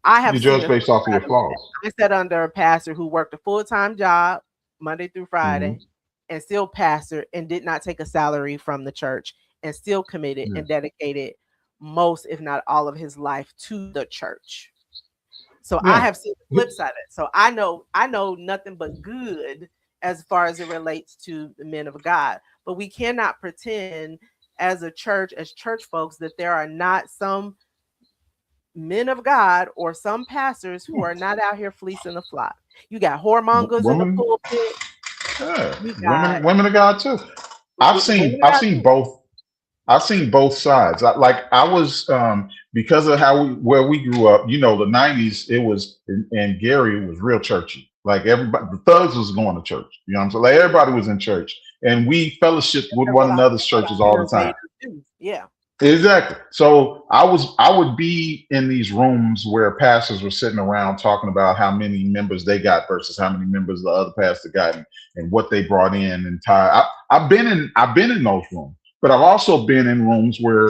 I have judge based off of your flaws. I sat under a pastor who worked a full-time job Monday through Friday and still pastored and did not take a salary from the church and still committed and dedicated most, if not all, of his life to the church. So I have seen the flip side of it. So I know nothing but good as far as it relates to the men of God. But we cannot pretend as a church, as church folks, that there are not some men of God or some pastors who are not out here fleecing the flock. You got whoremongers in the Women, pulpit. yeah, You got women of God too. I've women seen of I've God seen too. both. I've seen both sides. I was because of where we grew up. You know, the '90s. It was and Gary was real churchy. Like everybody, the thugs was going to church. You know what I'm saying? Like everybody was in church, and we fellowshiped with That's one what I another's what churches all the haters time. made us do. Yeah. Exactly. So I would be in these rooms where pastors were sitting around talking about how many members they got versus how many members the other pastor got, and what they brought in and I've been in those rooms, but I've also been in rooms where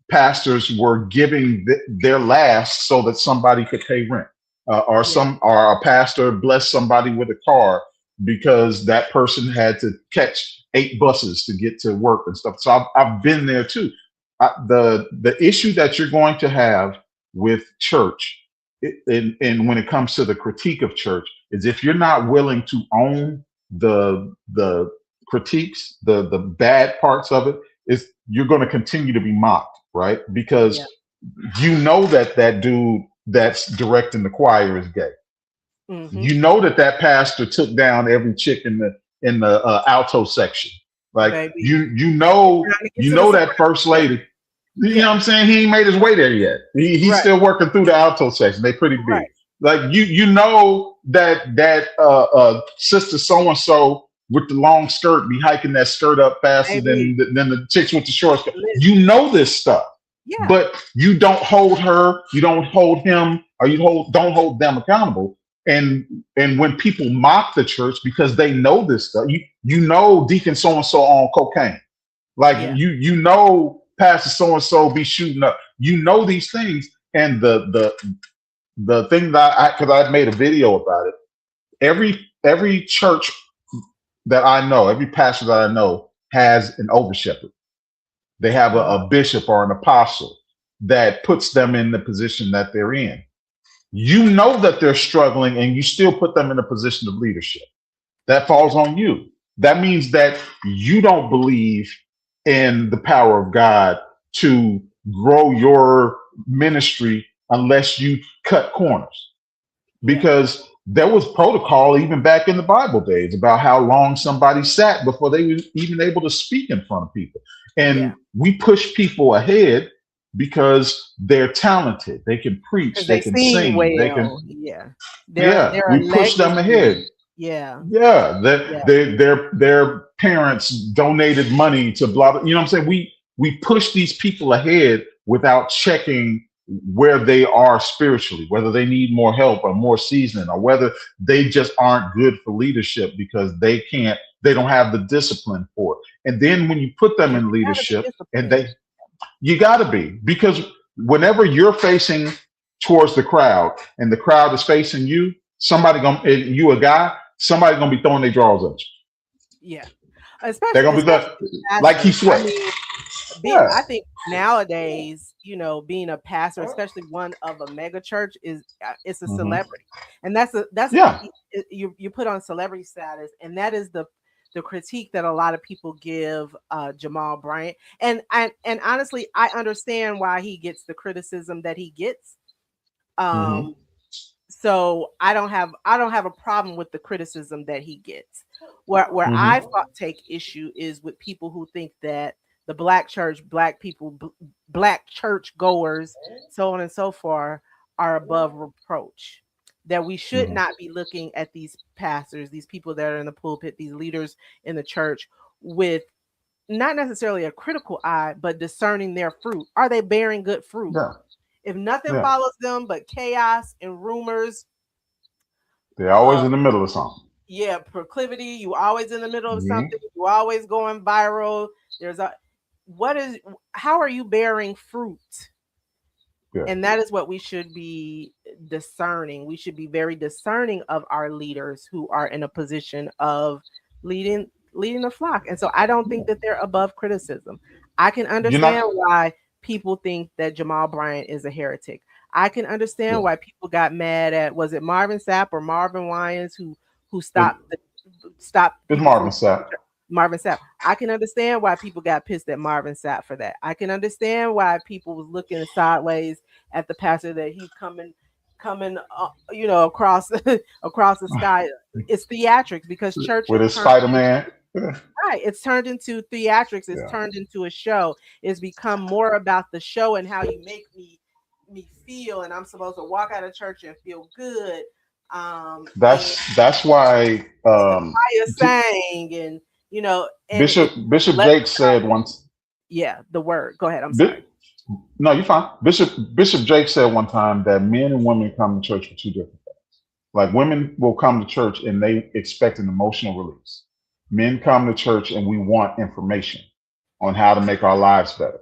pastors were giving their last so that somebody could pay rent, Yeah. or a pastor blessed somebody with a car because that person had to catch 8 buses to get to work and stuff. So I've been there too. The issue that you're going to have with church, and when it comes to the critique of church, is if you're not willing to own the critiques, the bad parts of it, is you're going to continue to be mocked, right? Because Yeah. you know that dude that's directing the choir is gay. Mm-hmm. You know that pastor took down every chick in the alto section. Like Baby. you know that first lady. You know what I'm saying? He ain't made his way there yet. He's Right. still working through the alto section. They pretty big. Right. Like you know that sister so and so with the long skirt be hiking that skirt up faster Baby. than the chicks with the short skirt. Listen. You know this stuff. Yeah. But you don't hold her, you don't hold him, or don't hold them accountable. And when people mock the church because they know this stuff, you know Deacon so and so on cocaine. Like Yeah. you know Pastor so and so be shooting up. You know these things, and the thing that because I made a video about it. Every church that I know, every pastor that I know has an over shepherd. They have a bishop or an apostle that puts them in the position that they're in. You know that they're struggling, and you still put them in a position of leadership. That falls on you. That means that you don't believe in the power of God to grow your ministry unless you cut corners. Because there was protocol even back in the Bible days about how long somebody sat before they were even able to speak in front of people. And we push people ahead because they're talented. They can preach, they can sing sing, well. they can They're we push them ahead. Their parents donated money to blah, blah. You know what I'm saying? We push these people ahead without checking where they are spiritually, whether they need more help or more seasoning, or whether they just aren't good for leadership because they don't have the discipline for it. And then when you put them in leadership, you gotta be, because whenever you're facing towards the crowd and the crowd is facing you, somebody gonna be throwing their drawers at you. Yeah. Especially, they're gonna be like he sweat. I think nowadays, being a pastor, especially one of a mega church, it's a celebrity, and that's what you put on celebrity status, and that is the critique that a lot of people give Jamal Bryant, and honestly, I understand why he gets the criticism that he gets. So I don't have a problem with the criticism that he gets. Where I take issue is with people who think that the black church, black people, black church goers, so on and so forth, are above reproach. That we should not be looking at these pastors, these people that are in the pulpit, these leaders in the church, with not necessarily a critical eye, but discerning their fruit. Are they bearing good fruit? Yeah. If nothing follows them but chaos and rumors, they're always in the middle of something. Yeah, proclivity. You always in the middle of something. You always going viral. How are you bearing fruit? Yeah. And that is what we should be discerning. We should be very discerning of our leaders who are in a position of leading the flock. And so I don't think that they're above criticism. I can understand why people think that Jamal Bryant is a heretic. I can understand why people got mad at, was it Marvin Sapp or Marvin Wayans who stopped. It's Marvin Sapp. Marvin Sapp. I can understand why people got pissed at Marvin Sapp for that. I can understand why people was looking sideways at the pastor that he's coming across across the sky. It's theatrics because church with has his turned Spider-Man. right. It's turned into theatrics. It's Yeah. turned into a show. It's become more about the show and how you make me feel, and I'm supposed to walk out of church and feel good. And That's why the choir sang, and and Bishop let Jake said once. yeah, the word. Go ahead. I'm sorry. No, you're fine. Bishop Jake said one time that men and women come to church for two different things. Like women will come to church and they expect an emotional release. Men come to church and we want information on how to make our lives better.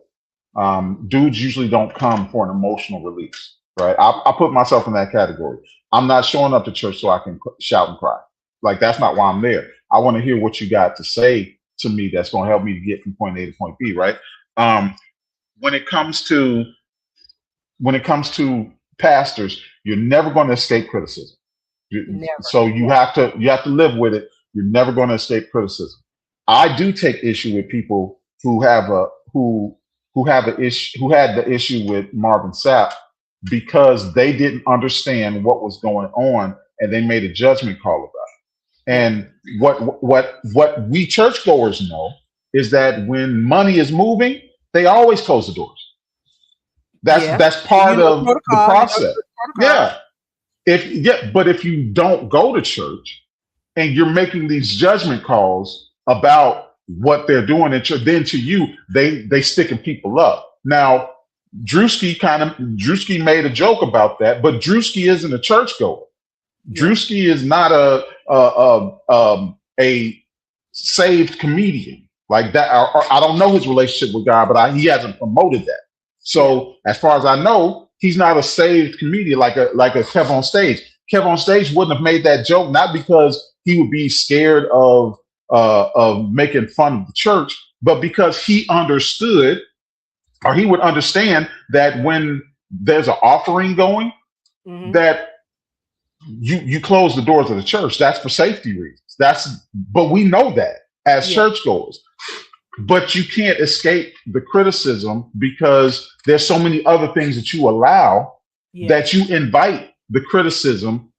Dudes usually don't come for an emotional release, right? I put myself in that category. I'm not showing up to church so I can shout and cry. Like that's not why I'm there. I want to hear what you got to say to me that's going to help me to get from point A to point B, right? When it comes to pastors, you're never going to escape criticism. So you have to live with it. You're never going to escape criticism. I do take issue with people who had the issue with Marvin Sapp because they didn't understand what was going on and they made a judgment call about it. And what we churchgoers know is that when money is moving, they always close the doors. That's part of the process. Yeah. But if you don't go to church and you're making these judgment calls about what they're doing in church, then to you, they sticking people up. Now, Druski made a joke about that, but Druski isn't a churchgoer. Yeah. Druski is not a saved comedian like that. I don't know his relationship with God, but he hasn't promoted that. So as far as I know, he's not a saved comedian like a Kev on Stage. Kev on Stage wouldn't have made that joke, not because he would be scared of making fun of the church, but because he understood, or he would understand that when there's an offering going, that you close the doors of the church. That's for safety reasons. But we know that as churchgoers. But you can't escape the criticism because there's so many other things that you allow that you invite the criticism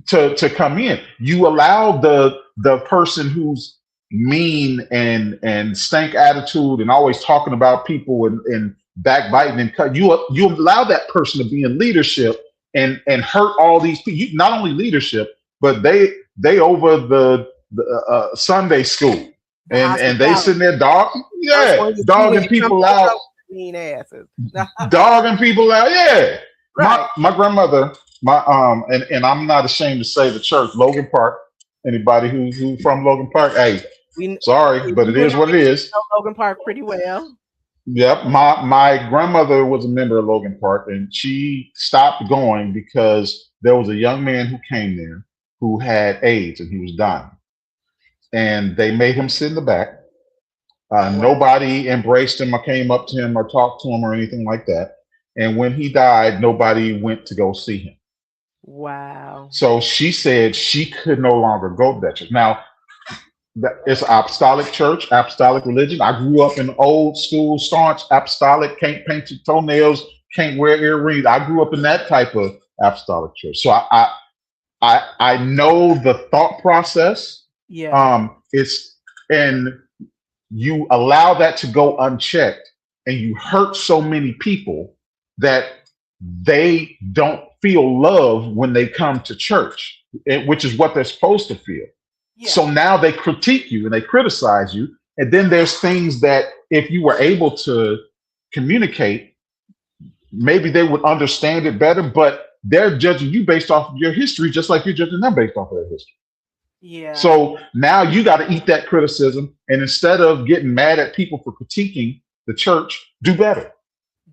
to come in. You allow the person who's mean and stank attitude and always talking about people and backbiting and cut. You allow that person to be in leadership and hurt all these people. Not only leadership, but they over the Sunday school. And they sitting there dogging people out. Mean asses. Dogging people out. Yeah. Right. My grandmother, and I'm not ashamed to say the church, Logan Park. Anybody who's from Logan Park, hey, sorry, but it is what it is. Logan Park pretty well. Yep. My grandmother was a member of Logan Park, and she stopped going because there was a young man who came there who had AIDS and he was dying. And they made him sit in the back. Nobody embraced him or came up to him or talked to him or anything like that. And when he died, nobody went to go see him. Wow. So she said she could no longer go to that church. Now, it's an apostolic church, apostolic religion. I grew up in old school, staunch, apostolic, can't paint your toenails, can't wear earrings. I grew up in that type of apostolic church. So I know the thought process. Yeah. And you allow that to go unchecked and you hurt so many people that they don't feel love when they come to church, which is what they're supposed to feel. Yeah. So now they critique you and they criticize you. And then there's things that if you were able to communicate, maybe they would understand it better, but they're judging you based off of your history, just like you're judging them based off of their history. Yeah. So now you got to eat that criticism, and instead of getting mad at people for critiquing the church, do better.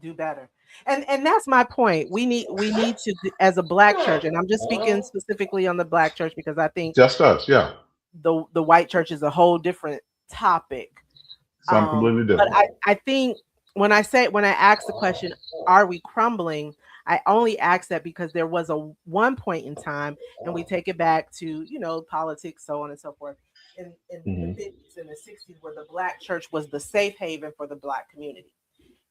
Do better. And that's my point. We need to, as a Black church, and I'm just speaking specifically on the Black church because I think just us, yeah. The white church is a whole different topic. Something completely different. But I think when I ask the question, are we crumbling? I only ask that because there was one point in time, and we take it back to, politics, so on and so forth, in the 50s and the 60s, where the Black church was the safe haven for the Black community.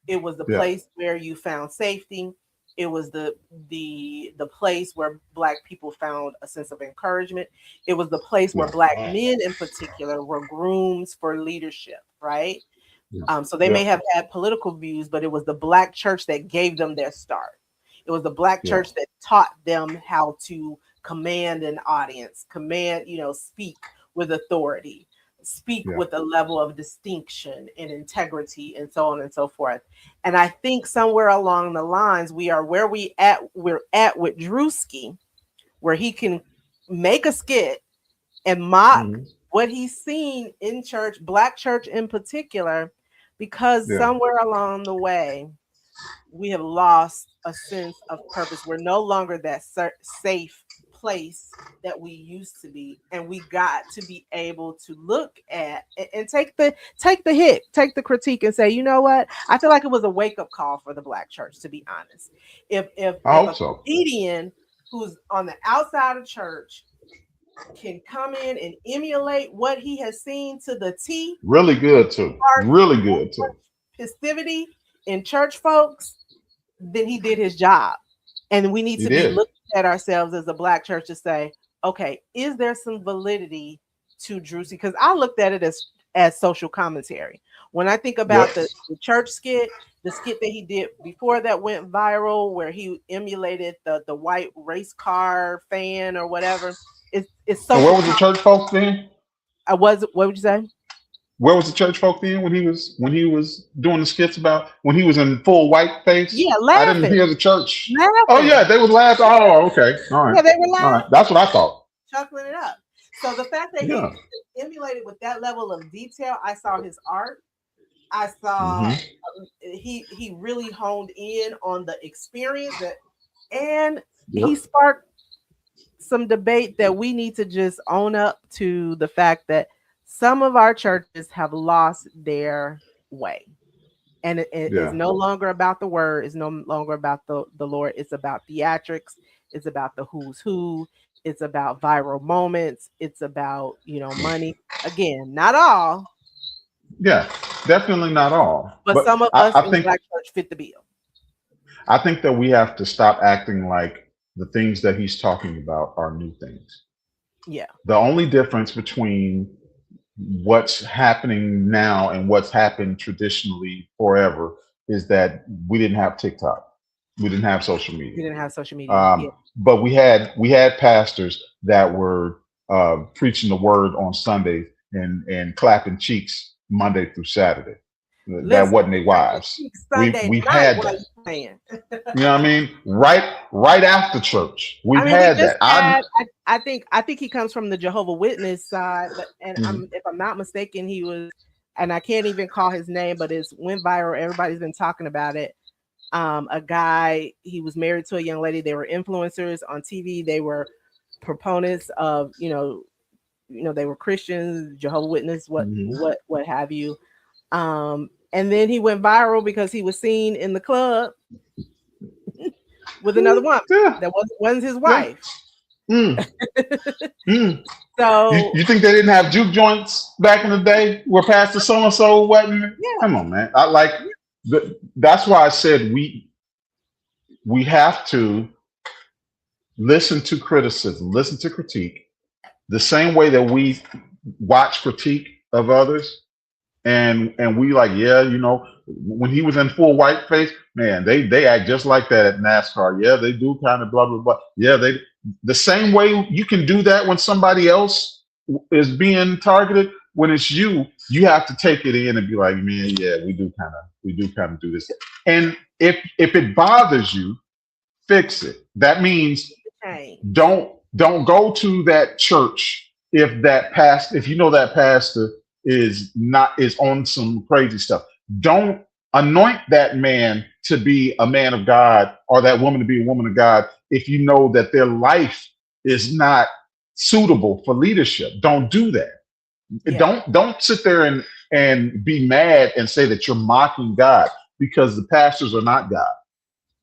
It was the place where you found safety. It was the place where Black people found a sense of encouragement. It was the place where Black men in particular were groomed for leadership, right? So they may have had political views, but it was the Black church that gave them their start. It was the Black church that taught them how to command an audience, speak with authority, speak with a level of distinction and integrity, and so on and so forth. And I think somewhere along the lines, we are where we're at with Druski, where he can make a skit and mock what he's seen in church, Black church in particular, because somewhere along the way, we have lost a sense of purpose. We're no longer that safe place that we used to be, and we got to be able to look at and take the hit, take the critique, and say, you know what? I feel like it was a wake-up call for the Black church, to be honest. If a comedian who's on the outside of church can come in and emulate what he has seen to the T, really good too. Festivity in church folks, then he did his job. And we need to be looking at ourselves as a Black church to say, okay, is there some validity to Druski? Because I looked at it as social commentary. When I think about the church skit, the skit that he did before that went viral, where he emulated the white race car fan or whatever, it's so. Where was the church folk then? What would you say? Where was the church folk then when he was doing the skits about when he was in full white face? Yeah, laughing. I didn't hear the church. Laughing. Oh yeah, they was laughing. Oh, okay. All right. Yeah, they were laughing. All right. That's what I thought. Chuckling it up. So the fact that he emulated with that level of detail, I saw his art. I saw he really honed in on the experience and he sparked some debate that we need to just own up to the fact that some of our churches have lost their way. And it is no longer about the word. It's no longer about the Lord. It's about theatrics. It's about the who's who. It's about viral moments. It's about, money. Again, not all. Yeah, definitely not all. But some of us in the Black church fit the bill. I think that we have to stop acting like the things that he's talking about are new things. Yeah. The only difference between what's happening now and what's happened traditionally forever is that we didn't have TikTok. We didn't have social media. We didn't have social media. But we had pastors that were preaching the word on Sundays and clapping cheeks Monday through Saturday. That wasn't their wives. We've had that. You know what I mean? Right after church, we've had that. I think he comes from the Jehovah's Witness side, if I'm not mistaken, he was, and I can't even call his name, but it went viral. Everybody's been talking about it. A guy, he was married to a young lady. They were influencers on TV. They were proponents of, they were Christians, Jehovah's Witness, what have you. And then he went viral because he was seen in the club with another woman that wasn't his wife. So you think they didn't have juke joints back in the day where Pastor so and so wasn't? Yeah. Come on, man. That's why I said we have to listen to criticism, listen to critique, the same way that we watch critique of others. And we when he was in full white face, man, they act just like that at NASCAR. Yeah, they do kind of blah, blah, blah. Yeah, the same way you can do that when somebody else is being targeted. When it's you have to take it in and be like, man, yeah, we do kind of do this. And if it bothers you, fix it. That means don't go to that church if that pastor is on some crazy stuff. Don't anoint that man to be a man of God or that woman to be a woman of God if you know that their life is not suitable for leadership. Don't do that. Yeah. Don't sit there and be mad and say that you're mocking God, because the pastors are not God.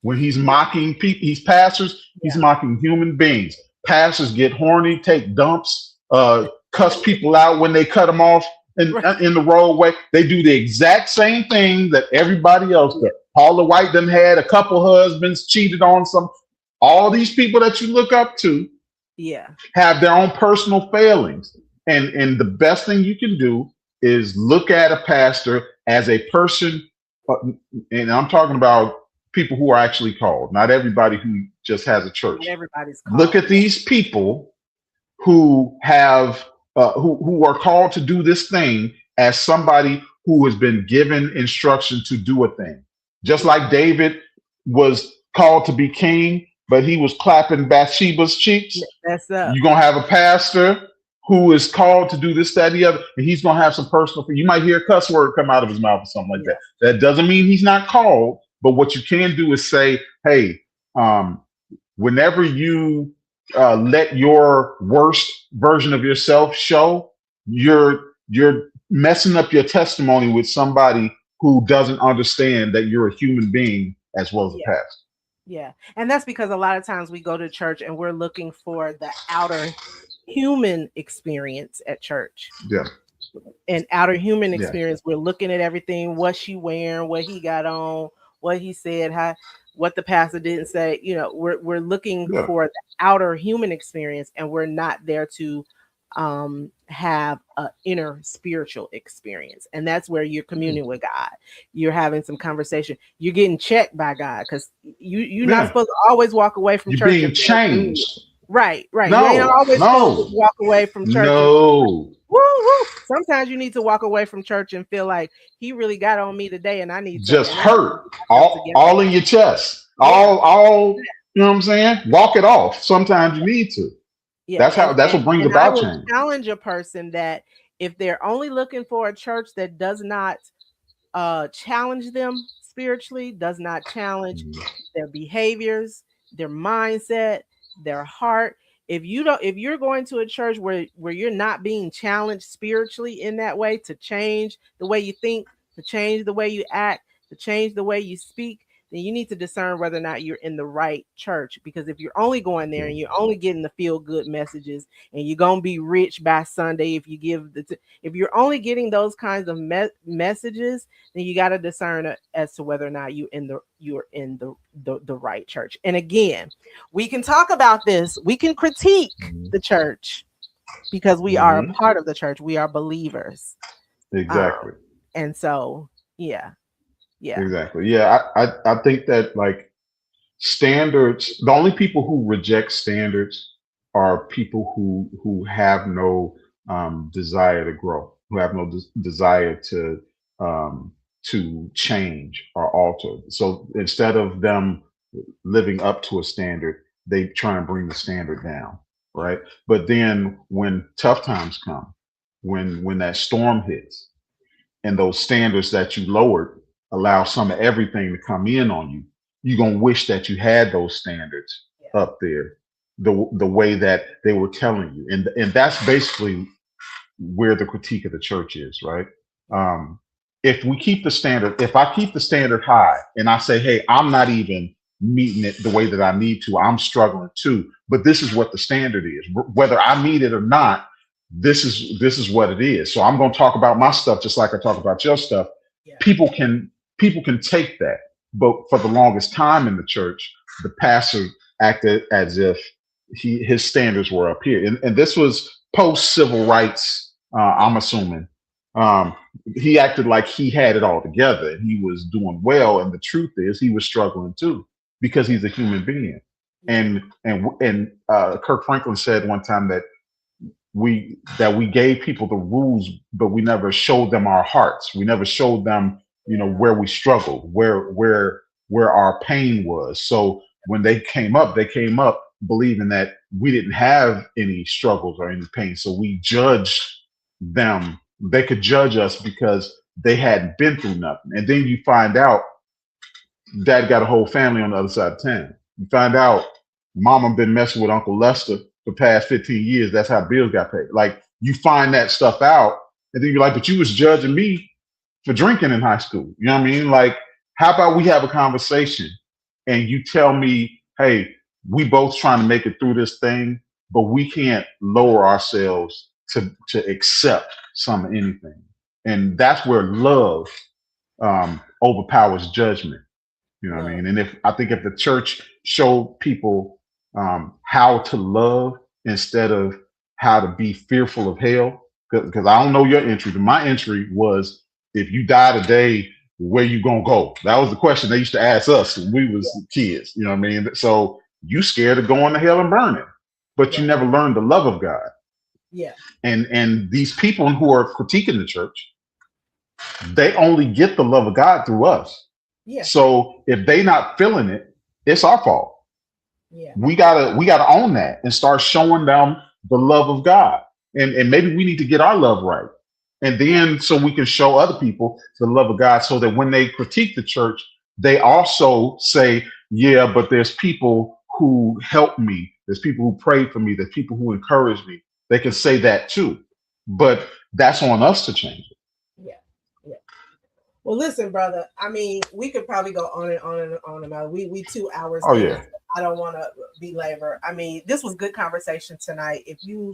When he's mocking people, he's pastors, he's mocking human beings. Pastors get horny, take dumps, cuss people out when they cut them off, in the roadway. They do the exact same thing that everybody else does. Paula White done had a couple husbands, cheated on some. All these people that you look up to have their own personal failings. And the best thing you can do is look at a pastor as a person, and I'm talking about people who are actually called, not everybody who just has a church. Everybody's called. Look at these people who have who are called to do this thing as somebody who has been given instruction to do a thing. Just like David was called to be king, but he was clapping Bathsheba's cheeks. That's up. You're gonna have a pastor who is called to do this, that, the other, and he's gonna have some personal. You might hear a cuss word come out of his mouth or something like that. That doesn't mean he's not called, but what you can do is say, hey, whenever you let your worst version of yourself show, you're messing up your testimony with somebody who doesn't understand that you're a human being as well as a pastor. Yeah. And that's because a lot of times we go to church and we're looking for the outer human experience at church. Yeah. An outer human experience. We're looking at everything, what she wearing, what he got on, what he said, what the pastor didn't say. You know, we're looking for the outer human experience, and we're not there to have an inner spiritual experience. And that's where you're communing with God. You're having some conversation. You're getting checked by God, because you're not supposed to always walk away from church. You're being changed. Right. No, you ain't always supposed to walk away from church. No. Woo. Sometimes you need to walk away from church and feel like he really got on me today, and I need to just hurt all in your chest. All you know what I'm saying? Walk it off. Sometimes you need to. Yeah, that's what brings about change. I will challenge a person that if they're only looking for a church that does not challenge them spiritually, does not challenge their behaviors, their mindset, their heart. If you're going to a church where you're not being challenged spiritually in that way, to change the way you think, to change the way you act, to change the way you speak, then you need to discern whether or not you're in the right church. Because if you're only going there and you're only getting the feel good messages, and you're gonna be rich by Sunday if you give if you're only getting those kinds of messages, then you got to discern as to whether or not you're in the right church. And again, we can talk about this. We can critique the church because we are a part of the church. We are believers. Exactly. And so, yeah. Exactly. Yeah. I think that, like, standards, the only people who reject standards are people who have no desire to grow, who have no desire to change or alter. So instead of them living up to a standard, they try and bring the standard down, right? But then when tough times come, when that storm hits, and those standards that you lowered allow some of everything to come in on you, you're going to wish that you had those standards up there the way that they were telling you. And that's basically where the critique of the church is, right? If we keep the standard, if I keep the standard high and I say, hey, I'm not even meeting it the way that I need to, I'm struggling too, but this is what the standard is. Whether I meet it or not, this is what it is. So I'm going to talk about my stuff just like I talk about your stuff. People can take that, but for the longest time in the church, the pastor acted as if his standards were up here, and this was post civil rights. I'm assuming he acted like he had it all together and he was doing well, and the truth is he was struggling too, because he's a human being. And Kirk Franklin said one time that we gave people the rules, but we never showed them our hearts. We never showed them, where we struggled, where our pain was. So when they came up believing that we didn't have any struggles or any pain. So we judged them. They could judge us because they hadn't been through nothing. And then you find out dad got a whole family on the other side of town. You find out mama been messing with Uncle Lester for the past 15 years. That's how bills got paid. Like, you find that stuff out, and then you're like, but you was judging me for drinking in high school. You know what I mean? Like, how about we have a conversation and you tell me, hey, we both trying to make it through this thing, but we can't lower ourselves to accept some of anything. And that's where love overpowers judgment. You know what I mean? And I think if the church showed people how to love instead of how to be fearful of hell, because I don't know your entry, but my entry was, if you die today, where you gonna go? That was the question they used to ask us when we was kids. You know what I mean? So you scared of going to hell and burning, but you never learned the love of God. Yeah. And these people who are critiquing the church, they only get the love of God through us. Yeah. So if they not feeling it, it's our fault. Yeah. We gotta own that and start showing them the love of God. And maybe we need to get our love right. And then so we can show other people the love of God, so that when they critique the church, they also say, yeah, but there's people who help me. There's people who pray for me. There's people who encourage me. They can say that too. But that's on us to change it. Yeah. Yeah. Well, listen, brother, I mean, we could probably go on and on and on about it. We 2 hours. Oh, yeah. I don't want to belabor. I mean, this was good conversation tonight. If you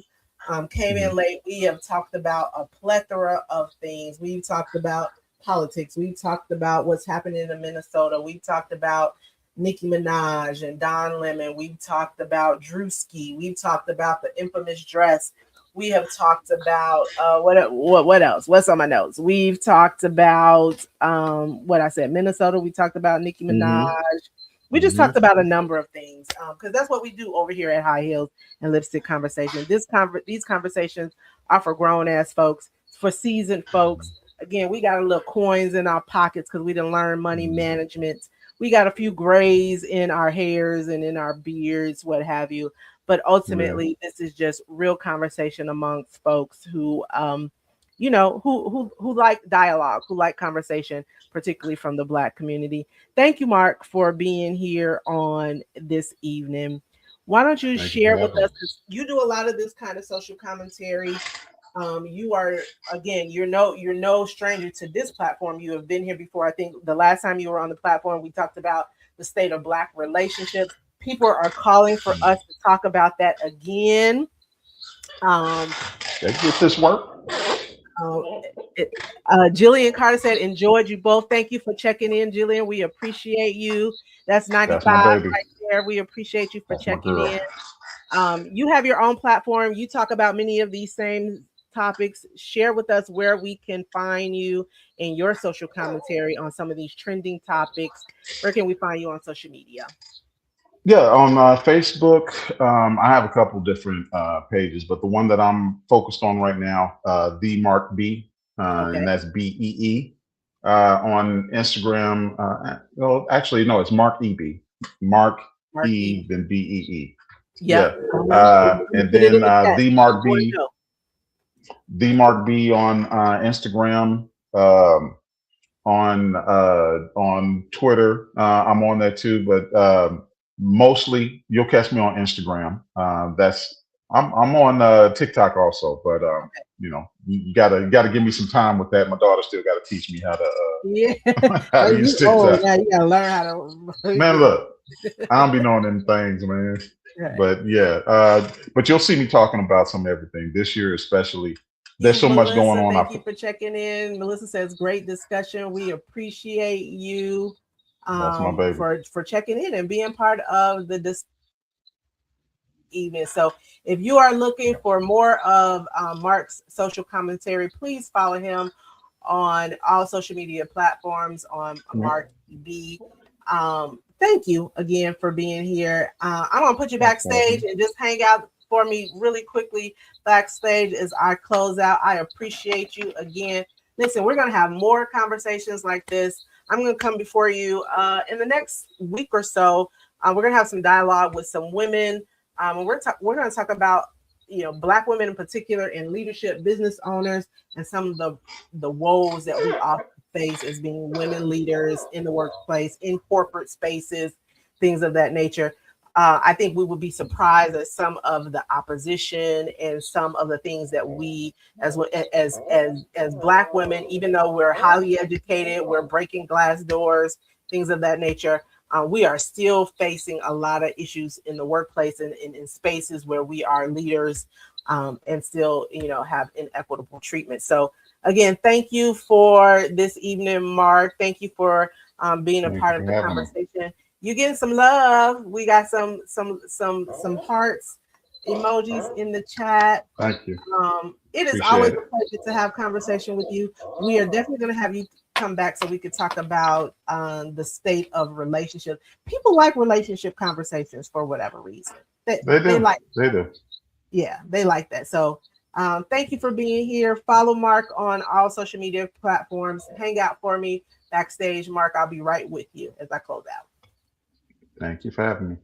came in late, we have talked about a plethora of things. We've talked about politics. We've talked about what's happening in Minnesota. We've talked about Nikki Minaj and Don Lemon. We've talked about Druski. We've talked about the infamous dress. We have talked about what else? What's on my notes? We've talked about what I said, Minnesota. We talked about Nikki Minaj. We just talked about a number of things because that's what we do over here at High Heels and Lipstick Conversation. These conversations are for grown ass folks, for seasoned folks. Again, we got a little coins in our pockets because we didn't learn money management. We got a few grays in our hairs and in our beards, what have you. But ultimately, this is just real conversation amongst folks who, who like dialogue, who like conversation, particularly from the Black community. Thank you, Mark, for being here on this evening. Why don't you share with us? You do a lot of this kind of social commentary. You are, again, you're no stranger to this platform. You have been here before. I think the last time you were on the platform, we talked about the state of Black relationships. People are calling for us to talk about that again. Let's get this work. Jillian Carter said, enjoyed you both. Thank you for checking in, Jillian. We appreciate you. That's 95 right there. We appreciate you for checking in. You have your own platform. You talk about many of these same topics. Share with us where we can find you in your social commentary on some of these trending topics. Where can we find you on social media? Yeah, on Facebook, I have a couple different pages, but the one that I'm focused on right now, the Mark B, and that's BEE. On Instagram, well, actually, no, it's Mark EB. Mark E, then BEE. Yeah. And then the Mark B, the Mark B on Instagram, on Twitter. I'm on that too, but mostly you'll catch me on Instagram. I'm on TikTok also, but you gotta give me some time with that. My daughter still gotta teach me how to how to use TikTok. Yeah, you gotta learn how to. Man, look, I don't be knowing them things, man. Right. But yeah, but you'll see me talking about some everything this year, especially. There's so much going on. Thank you for checking in. Melissa says, great discussion. We appreciate you for checking in and being part of the discussion evening. So if you are looking for more of Mark's social commentary, please follow him on all social media platforms on Mark B. Thank you again for being here. I'm going to put you backstage and just hang out for me really quickly backstage as I close out. I appreciate you again. Listen, we're going to have more conversations like this. I'm going to come before you in the next week or so. We're going to have some dialogue with some women. And we're going to talk about, Black women in particular in leadership, business owners, and some of the woes that we often face as being women leaders in the workplace, in corporate spaces, things of that nature. I think we would be surprised at some of the opposition and some of the things that we, as Black women, even though we're highly educated, we're breaking glass doors, things of that nature, we are still facing a lot of issues in the workplace and in spaces where we are leaders and still, have inequitable treatment. So again, thank you for this evening, Mark. Thank you for being a Thank part you of for the having me. conversation. You getting some love. We got some hearts emojis in the chat. Thank you. It is always Appreciate a it. pleasure to have conversation with you. We are definitely going to have you come back so we could talk about the state of relationships. People like relationship conversations for whatever reason. They They do. like, They do. yeah, they like that. So thank you for being here. Follow Mark on all social media platforms. Hang out for me backstage. Mark, I'll be right with you as I close out. Thank you for having me.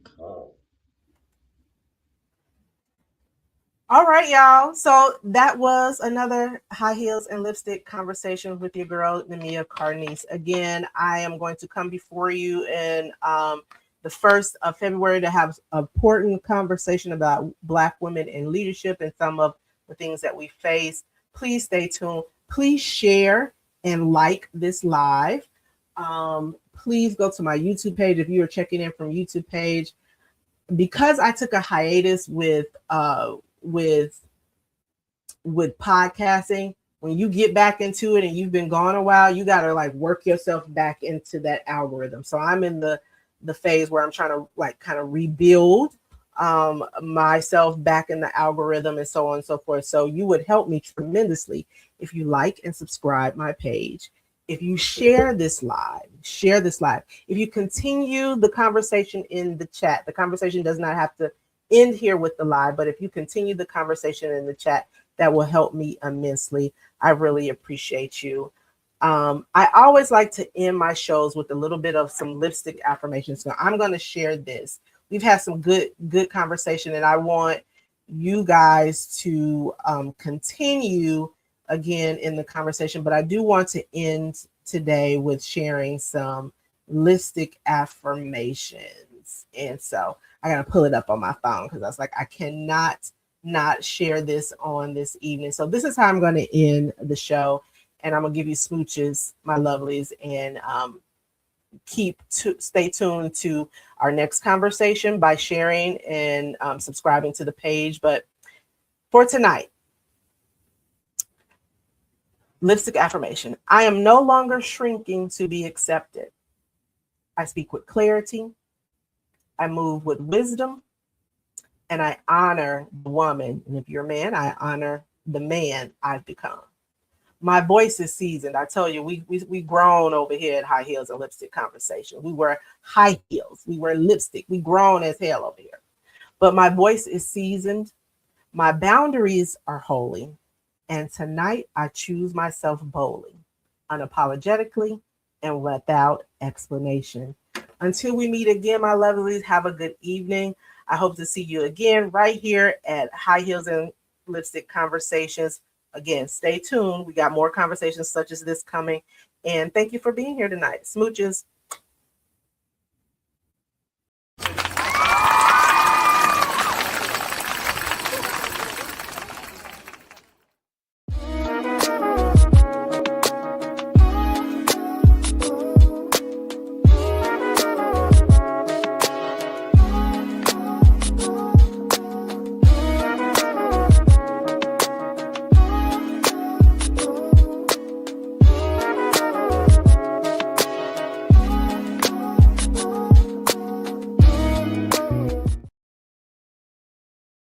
All right, y'all. So that was another High Heels and Lipstick conversation with your girl, Nemia Carnese. Again, I am going to come before you in the 1st of February to have an important conversation about Black women in leadership and some of the things that we face. Please stay tuned. Please share and like this live. Please go to my YouTube page if you are checking in from YouTube page. Because I took a hiatus with podcasting, when you get back into it and you've been gone a while, you got to like work yourself back into that algorithm. So I'm in the phase where I'm trying to like kind of rebuild myself back in the algorithm and so on and so forth. So you would help me tremendously if you like and subscribe my page. If you share this live, if you continue the conversation in the chat, the conversation does not have to end here with the live, but if you continue the conversation in the chat, that will help me immensely. I really appreciate you. I always like to end my shows with a little bit of some lipstick affirmations. So I'm going to share this. We've had some good conversation, and I want you guys to continue again in the conversation, but I do want to end today with sharing some lipstick affirmations. And so I got to pull it up on my phone because I was like, I cannot not share this on this evening. So this is how I'm going to end the show. And I'm going to give you smooches, my lovelies, and stay tuned to our next conversation by sharing and subscribing to the page. But for tonight, lipstick affirmation. I am no longer shrinking to be accepted. I speak with clarity. I move with wisdom. And I honor the woman. And if you're a man, I honor the man I've become. My voice is seasoned. I tell you, we grown over here at High Heels and Lipstick Conversation. We wear high heels. We wear lipstick. We grown as hell over here. But my voice is seasoned. My boundaries are holy. And tonight I choose myself boldly, unapologetically, and without explanation. Until we meet again, my lovelies, have a good evening. I hope to see you again right here at High Heels and Lipstick Conversations. Again, stay tuned. We got more conversations such as this coming. And thank you for being here tonight. Smooches.